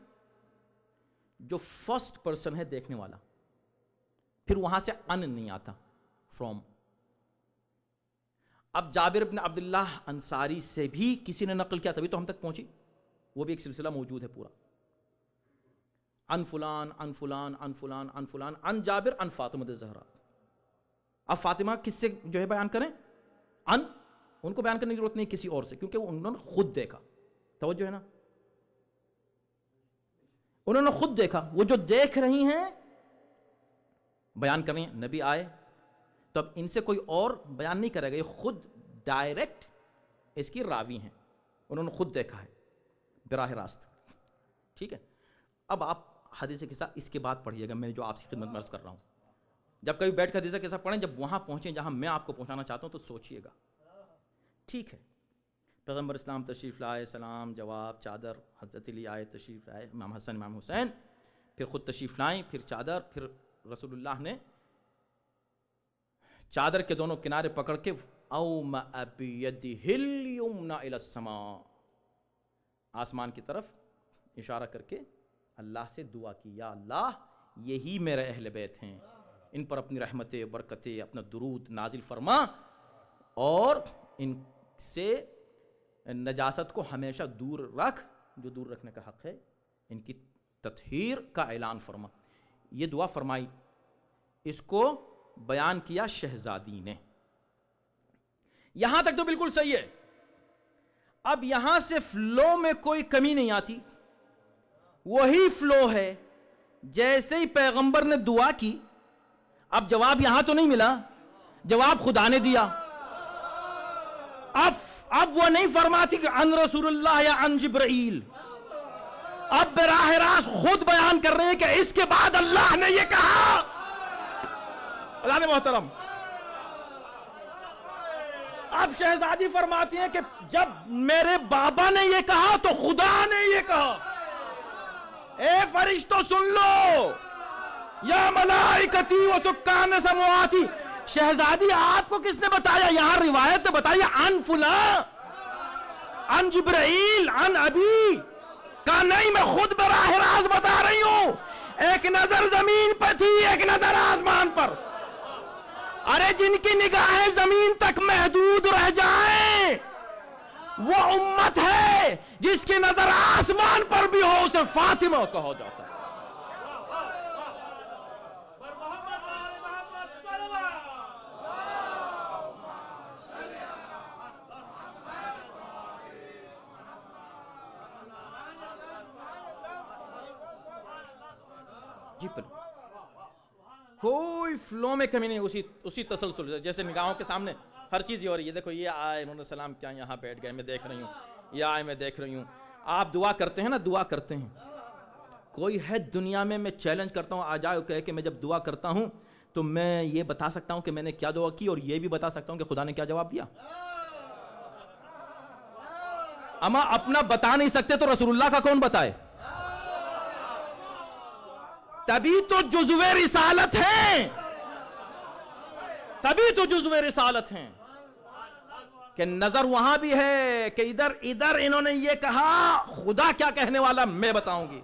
جو فرسٹ پرسن ہے دیکھنے والا، پھر وہاں سے ان نہیں آتا، فرام. اب جابر بن عبداللہ انصاری سے بھی کسی نے نقل کیا، تبھی تو ہم تک پہنچی. وہ بھی ایک سلسلہ موجود ہے پورا، ان فلان ان فلان ان فلان ان فلان ان جابر ان فاطمہ الزہرا. اب فاطمہ کس سے جو ہے بیان کریں؟ ان کو بیان کرنے کی ضرورت نہیں کسی اور سے، کیونکہ انہوں نے خود دیکھا. توجہ ہے نا؟ انہوں نے خود دیکھا. وہ جو دیکھ رہی ہیں بیان کر رہی ہیں. نبی آئے تو اب ان سے کوئی اور بیان نہیں کرے گا، یہ خود ڈائریکٹ اس کی راوی ہیں، انہوں نے خود دیکھا ہے براہ راست. ٹھیک ہے. اب آپ حدیث کے ساتھ اس کے بعد پڑھیے گا، میں جو آپ کی خدمت میں عرض کر رہا ہوں. جب کبھی بیٹھ کر حدیث کے ساتھ پڑھیں، جب وہاں پہنچیں جہاں میں آپ کو پہنچانا چاہتا ہوں تو سوچئے گا. ٹھیک ہے. پیغمبر اسلام تشریف لائے، سلام، جواب، چادر. حضرت علی آئے، تشریف لائے، امام حسن، امام حسین، پھر خود تشریف لائیں، پھر چادر، پھر رسول اللہ نے چادر کے دونوں کنارے پکڑ کے اومأ بیدہ الیمنی الی السماء، آسمان کی طرف اشارہ کر کے اللہ سے دعا کی، یا اللہ یہی میرے اہل بیت ہیں، ان پر اپنی رحمتیں، برکتیں، اپنا درود نازل فرما، اور ان سے نجاست کو ہمیشہ دور رکھ، جو دور رکھنے کا حق ہے، ان کی تطہیر کا اعلان فرما. یہ دعا فرمائی. اس کو بیان کیا شہزادی نے. یہاں تک تو بالکل صحیح ہے. اب یہاں سے فلو میں کوئی کمی نہیں آتی، وہی فلو ہے جیسے ہی پیغمبر نے دعا کی. اب جواب یہاں تو نہیں ملا، جواب خدا نے دیا. اب وہ نہیں فرماتی کہ ان رسول اللہ یا ان جبرائیل، اب براہ راست خود بیان کر رہے ہیں کہ اس کے بعد اللہ نے یہ کہا. اللہ نے محترم، اب شہزادی فرماتی ہیں کہ جب میرے بابا نے یہ کہا تو خدا نے یہ کہا. اے فرشتوں سن لو، یا ملائکتی و سکان سمواتی. شہزادی آپ کو کس نے بتایا؟ یہاں روایت نے بتایا ان فلاں، ان جبرائیل، ان ابی. کہا نہیں، میں خود براہ راست بتا رہی ہوں. ایک نظر زمین پر تھی، ایک نظر آسمان پر. ارے جن کی نگاہیں زمین تک محدود رہ جائیں وہ امت ہے، جس کی نظر آسمان پر بھی ہو اسے فاطمہ کہا جاتا ہے. جی پر کوئی فلو میں کمی نہیں، اسی تسلسل سے، جیسے نگاہوں کے سامنے ہر چیز یہ ہو رہی ہے. دیکھو یہ آئے، انہوں نے سلام کیا، یہاں بیٹھ گئے، میں دیکھ رہی ہوں، یہ آئے میں دیکھ رہی ہوں. آپ دعا کرتے ہیں نا، دعا کرتے ہیں. کوئی ہے دنیا میں چیلنج کرتا ہوں، آ جائے کہے کہ میں جب دعا کرتا ہوں تو میں یہ بتا سکتا ہوں کہ میں نے کیا دعا کی، اور یہ بھی بتا سکتا ہوں کہ خدا نے کیا جواب دیا. اما اپنا بتا نہیں سکتے تو رسول اللہ کا کون بتائے؟ تبھی تو جزو رسالت ہیں، تبھی تو جزو رسالت ہیں کہ نظر وہاں بھی ہے کہ ادھر انہوں نے یہ کہا، خدا کیا کہنے والا میں بتاؤں گی.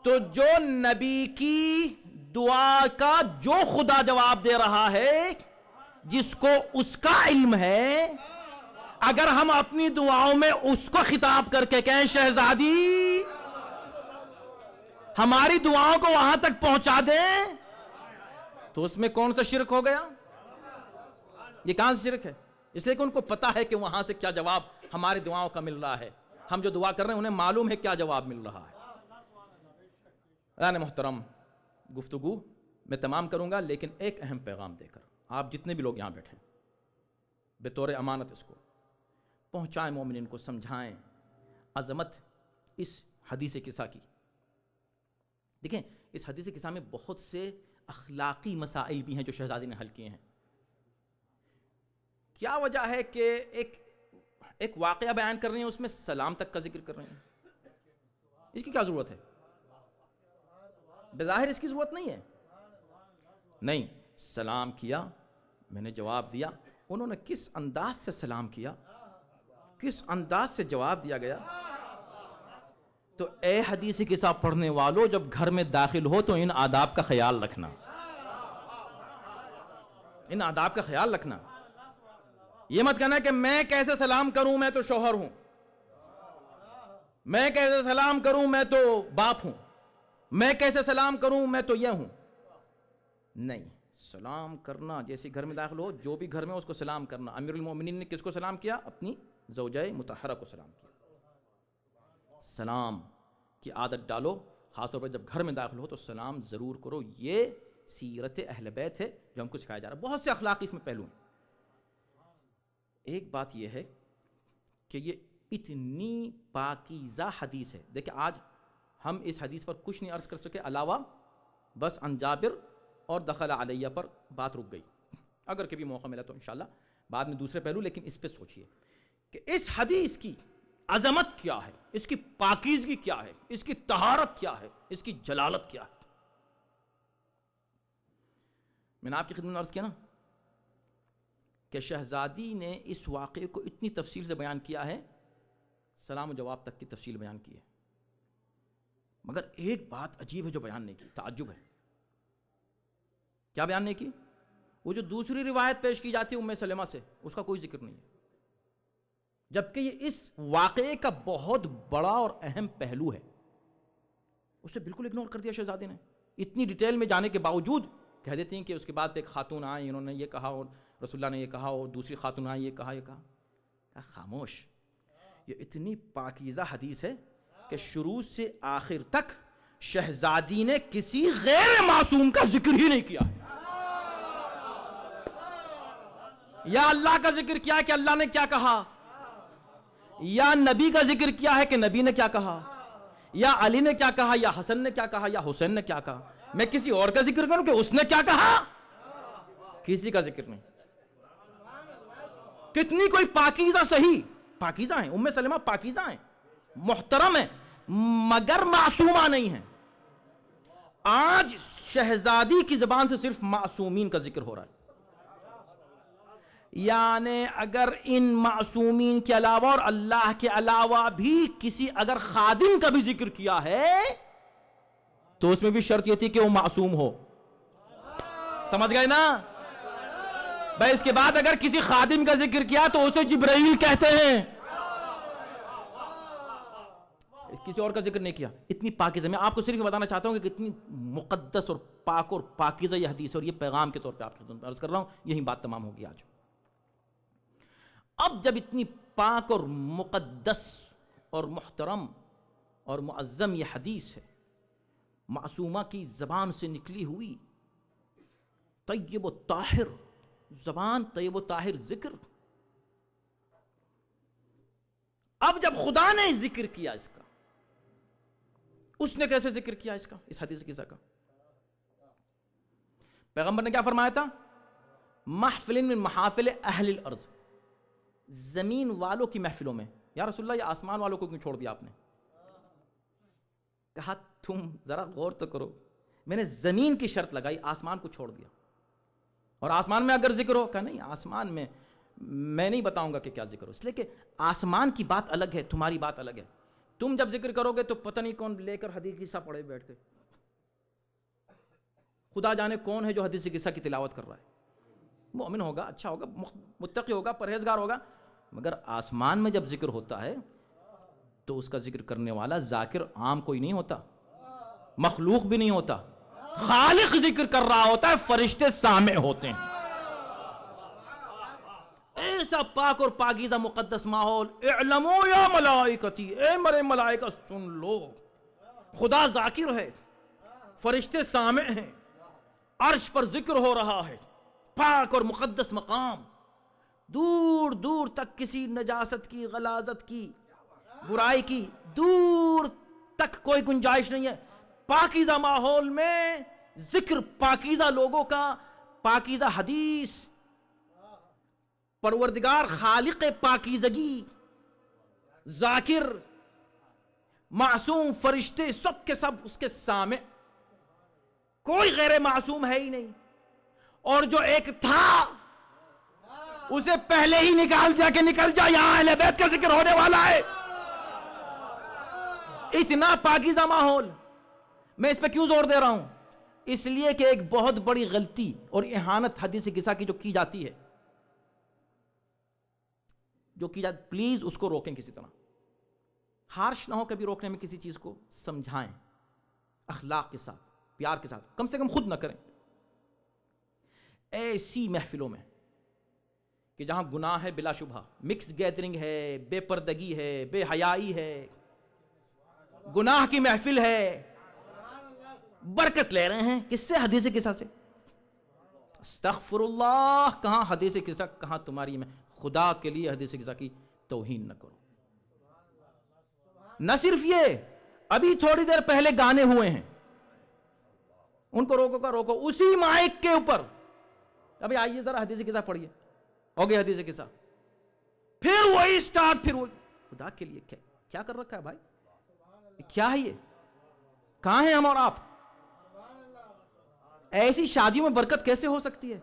تو جو نبی کی دعا کا جو خدا جواب دے رہا ہے، جس کو اس کا علم ہے، اگر ہم اپنی دعاؤں میں اس کو خطاب کر کے کہیں شہزادی ہماری دعاؤں کو وہاں تک پہنچا دیں، تو اس میں کون سا شرک ہو گیا؟ یہ کہاں سے شرک ہے؟ اس لیے کہ ان کو پتا ہے کہ وہاں سے کیا جواب ہماری دعاؤں کا مل رہا ہے. ہم جو دعا کر رہے ہیں انہیں معلوم ہے کیا جواب مل رہا ہے. اعزائے محترم، گفتگو میں تمام کروں گا، لیکن ایک اہم پیغام دے کر آپ جتنے بھی لوگ یہاں بیٹھے بطور امانت اس کو پہنچائیں، مومنین کو سمجھائیں عظمت اس حدیث قصہ کی. دیکھیں اس حدیث قصہ میں بہت سے اخلاقی مسائل بھی ہیں جو شہزادی نے حل کیے ہیں. کیا وجہ ہے کہ ایک واقعہ بیان کر رہے ہیں، اس میں سلام تک کا ذکر کر رہے ہیں؟ اس کی کیا ضرورت ہے؟ بظاہر اس کی ضرورت نہیں ہے. نہیں، سلام کیا، میں نے جواب دیا. انہوں نے کس انداز سے سلام کیا، کس انداز سے جواب دیا گیا. تو اے حدیث قصہ پڑھنے والوں، جب گھر میں داخل ہو تو ان آداب کا خیال رکھنا، ان آداب کا خیال رکھنا. یہ مت کہنا کہ میں کیسے سلام کروں، میں تو شوہر ہوں، میں کیسے سلام کروں، میں تو باپ ہوں، میں کیسے سلام کروں، میں تو یہ ہوں. نہیں، سلام کرنا جیسے گھر میں داخل ہو، جو بھی گھر میں اس کو سلام کرنا. امیر المومنین نے کس کو سلام کیا؟ اپنی زوجہ مطہرہ کو سلام کیا. سلام کی عادت ڈالو، خاص طور پر جب گھر میں داخل ہو تو سلام ضرور کرو. یہ سیرت اہل بیت ہے جو ہم کو سکھایا جا رہا ہے. بہت سے اخلاق اس میں پہلو ہیں. ایک بات یہ ہے کہ یہ اتنی پاکیزہ حدیث ہے. دیکھیں آج ہم اس حدیث پر کچھ نہیں عرض کر سکے علاوہ بس عن جابر اور دخل علیہ پر بات رک گئی. اگر کبھی موقع ملا تو انشاءاللہ بعد میں دوسرے پہلو، لیکن اس پہ سوچئے کہ اس حدیث کی عظمت کیا ہے، اس کی پاکیزگی کیا ہے، اس کی طہارت کیا ہے، اس کی جلالت کیا ہے. میں نے آپ کی خدمت میں عرض کیا نا کہ شہزادی نے اس واقعے کو اتنی تفصیل سے بیان کیا ہے، سلام و جواب تک کی تفصیل بیان کی ہے. مگر ایک بات عجیب ہے جو بیان نہیں کی، تعجب ہے. کیا بیان نہیں کی؟ وہ جو دوسری روایت پیش کی جاتی ہے ام سلمہ سے، اس کا کوئی ذکر نہیں ہے. جبکہ یہ اس واقعے کا بہت بڑا اور اہم پہلو ہے، اسے بالکل اگنور کر دیا شہزادی نے. اتنی ڈیٹیل میں جانے کے باوجود کہہ دیتی ہیں کہ اس کے بعد ایک خاتون آئی، انہوں نے یہ کہا اور رسول اللہ نے یہ کہا، اور دوسری خاتون آئی یہ کہا. خاموش. یہ اتنی پاکیزہ حدیث ہے کہ شروع سے آخر تک شہزادی نے کسی غیر معصوم کا ذکر ہی نہیں کیا. یا اللہ کا ذکر کیا کہ اللہ نے کیا کہا، یا نبی کا ذکر کیا ہے کہ نبی نے کیا کہا، یا علی نے کیا کہا، یا حسن نے کیا کہا، یا حسین نے کیا کہا. میں کسی اور کا ذکر کروں کہ اس نے کیا کہا؟ کسی کا ذکر نہیں. کتنی کوئی پاکیزہ، صحیح پاکیزہ ہیں ام سلمہ، پاکیزہ ہیں، محترم ہیں، مگر معصومہ نہیں ہیں. آج شہزادی کی زبان سے صرف معصومین کا ذکر ہو رہا ہے. یعنی اگر ان معصومین کے علاوہ اور اللہ کے علاوہ بھی کسی اگر خادم کا بھی ذکر کیا ہے تو اس میں بھی شرط یہ تھی کہ وہ معصوم ہو. سمجھ گئے نا بھائی؟ اس کے بعد اگر کسی خادم کا ذکر کیا تو اسے جبرائیل کہتے ہیں، کسی اور کا ذکر نہیں کیا. اتنی پاکیزہ، میں آپ کو صرف بتانا چاہتا ہوں کہ کتنی مقدس اور پاک اور پاکیزہ یہ حدیث، اور یہ پیغام کے طور پہ آپ کو عرض کر رہا ہوں. یہی بات تمام ہوگی آج. اب جب اتنی پاک اور مقدس اور محترم اور معظم یہ حدیث ہے، معصومہ کی زبان سے نکلی ہوئی، طیب و طاہر زبان، طیب و طاہر ذکر، اب جب خدا نے ذکر کیا اس کا، اس نے کیسے ذکر کیا اس کا، اس حدیث قصہ کا؟ پیغمبر نے کیا فرمایا تھا؟ محفل من محافل اہل الارض، زمین والوں کی محفلوں میں. یا رسول اللہ یہ آسمان والوں کو کیوں چھوڑ دیا آپ نے؟ کہا تم ذرا غور تو کرو، میں نے زمین کی شرط لگائی، آسمان کو چھوڑ دیا. اور آسمان میں اگر ذکر ہو، کہا نہیں آسمان میں میں نہیں بتاؤں گا کہ کیا ذکر ہو، اس لیے کہ آسمان کی بات الگ ہے، تمہاری بات الگ ہے. تم جب ذکر کرو گے تو پتہ نہیں کون لے کر حدیث قصہ پڑھے بیٹھ کے، خدا جانے کون ہے جو حدیث قصہ کی تلاوت کر رہا ہے. مومن ہوگا، اچھا ہوگا، متقی ہوگا، پرہیزگار ہوگا، مگر آسمان میں جب ذکر ہوتا ہے تو اس کا ذکر کرنے والا ذاکر عام کوئی نہیں ہوتا، مخلوق بھی نہیں ہوتا، خالق ذکر کر رہا ہوتا ہے، فرشتے سامع ہوتے ہیں. ایسا پاک اور پاکیزہ مقدس ماحول. اعلموا یا ملائکتی، اے مرے ملائکہ سن لو، خدا ذاکر ہے، فرشتے سامع ہیں، عرش پر ذکر ہو رہا ہے، پاک اور مقدس مقام، دور دور تک کسی نجاست کی، غلاظت کی، برائی کی دور تک کوئی گنجائش نہیں ہے. پاکیزہ ماحول میں ذکر پاکیزہ لوگوں کا، پاکیزہ حدیث، پروردگار خالق پاکیزگی، ذاکر، معصوم، فرشتے سب کے سب اس کے سامع، کوئی غیر معصوم ہے ہی نہیں. اور جو ایک تھا اسے پہلے ہی نکال دیا کہ نکل جا، یہاں اہل بیت کا ذکر ہونے والا ہے. اتنا پاکیزہ ماحول. میں اس پہ کیوں زور دے رہا ہوں؟ اس لیے کہ ایک بہت بڑی غلطی اور اہانت حدیث قصہ کی جو کی جاتی ہے، پلیز اس کو روکیں، کسی طرح ہارش نہ ہو کبھی روکنے میں کسی چیز کو، سمجھائیں اخلاق کے ساتھ، پیار کے ساتھ، کم سے کم خود نہ کریں. ایسی محفلوں میں کہ جہاں گناہ ہے بلا شبہ، مکس گیدرنگ ہے، بے پردگی ہے، بے حیائی ہے، گناہ کی محفل ہے، برکت لے رہے ہیں کس سے؟ حدیث قصہ سے. استغفر اللہ، کہاں حدیث قصہ، کہاں تمہاری میں. خدا کے لیے حدیث قصہ کی توہین نہ کرو. نہ صرف یہ، ابھی تھوڑی دیر پہلے گانے ہوئے ہیں، ان کو روکو کا روکو، اسی مائک کے اوپر ابھی آئیے ذرا حدیث قصہ پڑھیے، ہو گیا حدیث قصہ، پھر وہی سٹارٹ، پھر وہی. خدا کے لیے کیا کر رکھا ہے بھائی؟ کیا ہے یہ؟ کہاں ہیں ہم اور آپ؟ ایسی شادیوں میں برکت کیسے ہو سکتی ہے؟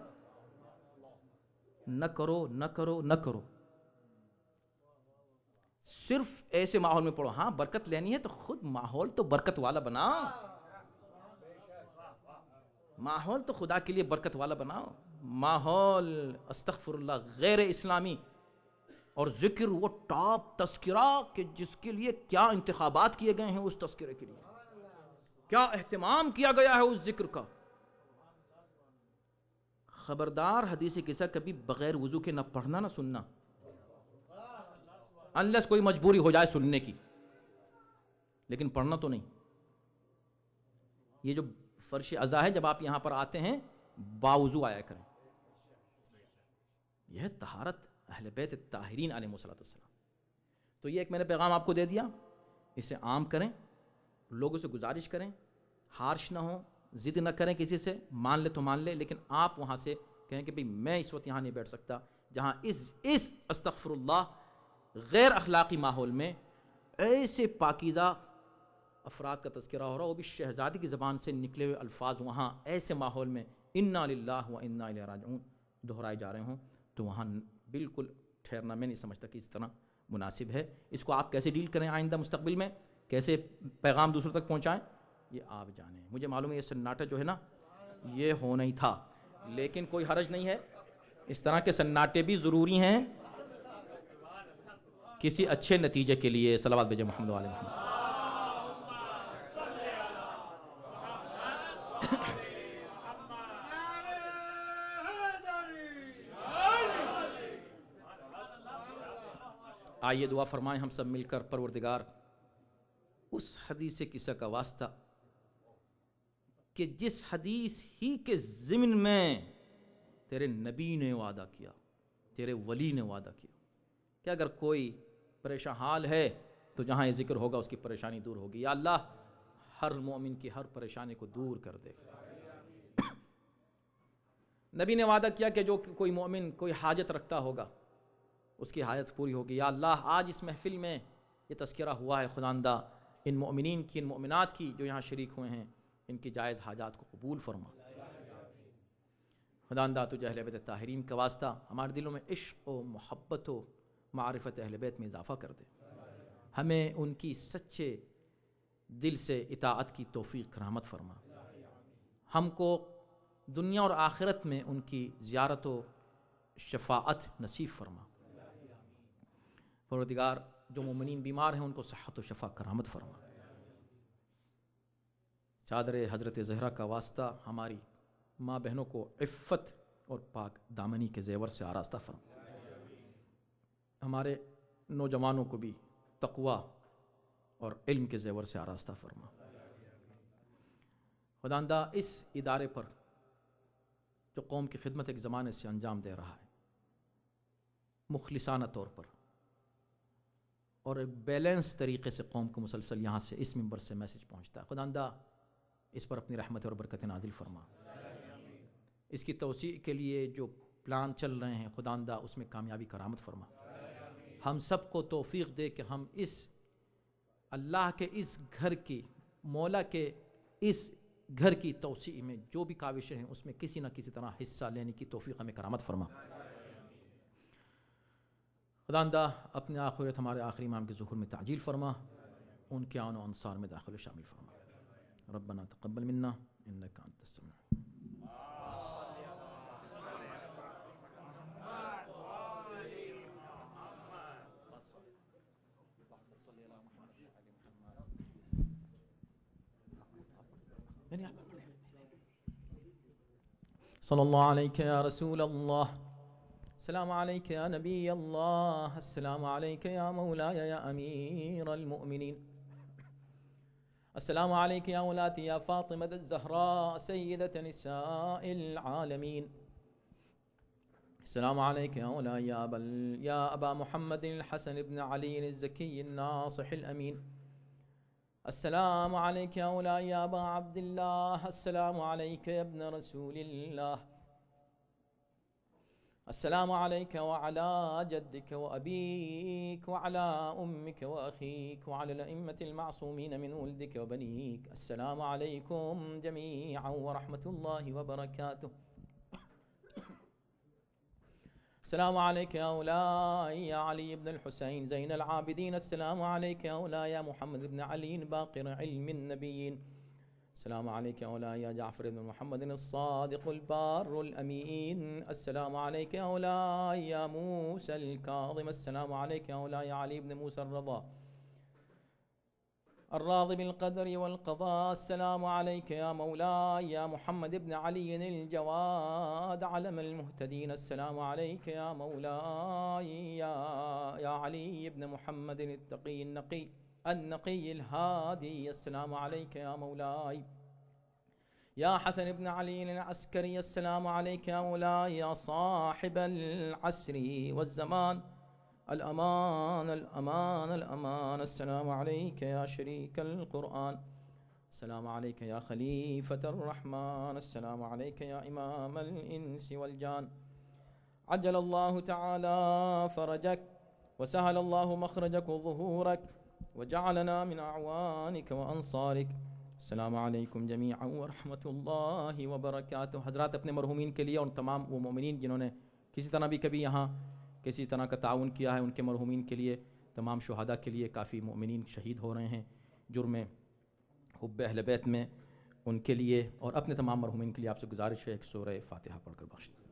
نہ کرو، نہ کرو، نہ کرو. صرف ایسے ماحول میں پڑھو. ہاں برکت لینی ہے تو خود ماحول تو برکت والا بناؤ، ماحول تو خدا کے لیے برکت والا بناؤ. ماحول استغفر اللہ غیر اسلامی، اور ذکر وہ ٹاپ تذکرہ کہ جس کے لیے کیا انتخابات کیے گئے ہیں، اس تذکرے کے لیے کیا اہتمام کیا گیا ہے اس ذکر کا. خبردار حدیث قصہ کبھی بغیر وضو کے نہ پڑھنا نہ سننا، انلیس کوئی مجبوری ہو جائے سننے کی، لیکن پڑھنا تو نہیں. یہ جو فرش عزا ہے، جب آپ یہاں پر آتے ہیں باوضو آیا کریں. یہ طہارت اہل بیت الطاہرین علیہ الصلوۃ والسلام. تو یہ ایک میں نے پیغام آپ کو دے دیا، اسے عام کریں، لوگوں سے گزارش کریں، ہارش نہ ہوں، ضد نہ کریں کسی سے، مان لے تو مان لے، لیکن آپ وہاں سے کہیں کہ بھئی میں اس وقت یہاں نہیں بیٹھ سکتا جہاں اس استغفر اللہ غیر اخلاقی ماحول میں ایسے پاکیزہ افراد کا تذکرہ ہو رہا، وہ بھی شہزادی کی زبان سے نکلے ہوئے الفاظ وہاں ایسے ماحول میں انا للہ و انا الیہ راجعون دہرائے جا رہے ہوں، تو وہاں بالکل ٹھہرنا میں نہیں سمجھتا کہ اس طرح مناسب ہے. اس کو آپ کیسے ڈیل کریں آئندہ مستقبل میں، کیسے پیغام دوسروں تک پہنچائیں، یہ آپ جانیں. مجھے معلوم ہے یہ سناٹا جو ہے نا یہ ہونا ہی تھا، لیکن کوئی حرج نہیں ہے، اس طرح کے سناٹے بھی ضروری ہیں کسی اچھے نتیجے کے لیے. صلوات بھیجیں محمد و آل محمد. آئیے دعا فرمائیں ہم سب مل کر. پروردگار اس حدیث قصہ کا واسطہ کہ جس حدیث ہی کے ضمن میں تیرے نبی نے وعدہ کیا، تیرے ولی نے وعدہ کیا کہ اگر کوئی پریشان حال ہے تو جہاں یہ ذکر ہوگا اس کی پریشانی دور ہوگی. یا اللہ ہر مومن کی ہر پریشانی کو دور کر دے. نبی نے وعدہ کیا کہ جو کوئی مومن کوئی حاجت رکھتا ہوگا اس کی حاجت پوری ہوگی. یا اللہ آج اس محفل میں یہ تذکرہ ہوا ہے، خداوندہ ان مومنین کی، ان مومنات کی جو یہاں شریک ہوئے ہیں، ان کی جائز حاجات کو قبول فرما. خداوندہ تجھے اہل بیت طاہرین کا واسطہ ہمارے دلوں میں عشق و محبت و معرفت اہل بیت میں اضافہ کر دے. ہمیں ان کی سچے دل سے اطاعت کی توفیق رحمت فرما. ہم کو دنیا اور آخرت میں ان کی زیارت و شفاعت نصیب فرما. پروردگار جو مومنین بیمار ہیں ان کو صحت و شفا کرامت فرما. چادر حضرت زہرا کا واسطہ ہماری ماں بہنوں کو عفت اور پاک دامنی کے زیور سے آراستہ فرما. ہمارے نوجوانوں کو بھی تقوی اور علم کے زیور سے آراستہ فرما. خداوندہ اس ادارے پر جو قوم کی خدمت ایک زمانے سے انجام دے رہا ہے مخلصانہ طور پر اور ایک بیلنس طریقے سے قوم کو مسلسل یہاں سے اس منبر سے میسج پہنچتا ہے، خداوندہ اس پر اپنی رحمت اور برکت نازل فرما. اس کی توسیع کے لیے جو پلان چل رہے ہیں خداوندہ اس میں کامیابی کرامت فرما. ہم سب کو توفیق دے کہ ہم اس اللہ کے اس گھر کی، مولا کے اس گھر کی توسیع میں جو بھی کاوشیں ہیں اس میں کسی نہ کسی طرح حصہ لینے کی توفیق ہمیں کرامت فرما. خداوندہ اپنے آخرت ہمارے آخری امام کے ظہور میں تعجیل فرما، ان کے آن و انصار میں داخل و شامل فرما. ربنا تقبل منا انک انت السمیع. صلی اللہ علیہ یا رسول اللہ، السلام علیک یا نبی اللہ، السلام علیک یا مولاي یا امیر المؤمنین، السلام علیک یا مولاتی یا فاطمة الزہراء سیدۃ نساء العالمین، السلام علیک یا مولاي یا ابا محمد الحسن بن علی الزکی الناصح الامین، السلام علیک یا مولاي یا ابا عبد اللہ، السلام علیک یا ابن رسول اللہ، السلام علیک وعلى جدک وابیک وعلى امک واخیک وعلى الائمة المعصومین من ولدک وبنیک، السلام علیکم جمیعا ورحمۃ اللہ وبرکاتہ. السلام علیک یا مولاي یا علی بن الحسین زین العابدین، السلام علیک یا مولاي یا محمد بن علی باقر علم النبیین، السلام علیک یا مولاي یا جعفر بن محمد الصادق البار الامین، السلام علیک یا مولاي یا موسى الكاظم، السلام علیک یا مولاي یا علی بن موسى الرضا الراضي بالقدر والقضاء، السلام علیک یا مولاي یا محمد بن علی الجواد علم المهتدین، السلام علیک یا مولاي یا علی بن محمد التقی النقی الهادی، السلام علیک یا مولاي یا حسن بن علی العسکری، السلام علیک یا مولاي یا صاحب العصر والزمان، الامان الامان الامان، السلام علیک یا شریک القرآن، السلام علیک یا خلیفۃ الرحمن، السلام علیک یا امام الانس والجان، عجل اللہ تعالی فرجک وسهل اللہ مخرجک وظہورک وجعلنا من اعوانک وانصارک، السلام علیکم جمیعا ورحمۃ اللہ وبرکاتہ. حضرات اپنے مرحومین کے لیے اور تمام وہ مومنین جنہوں نے کسی طرح بھی کبھی یہاں کسی طرح کا تعاون کیا ہے ان کے مرحومین کے لیے، تمام شہداء کے لیے، کافی مومنین شہید ہو رہے ہیں جرم حب اہل بیت میں ان کے لیے اور اپنے تمام مرحومین کے لیے آپ سے گزارش ہے ایک سورہ فاتحہ پڑھ کر بخش دیں۔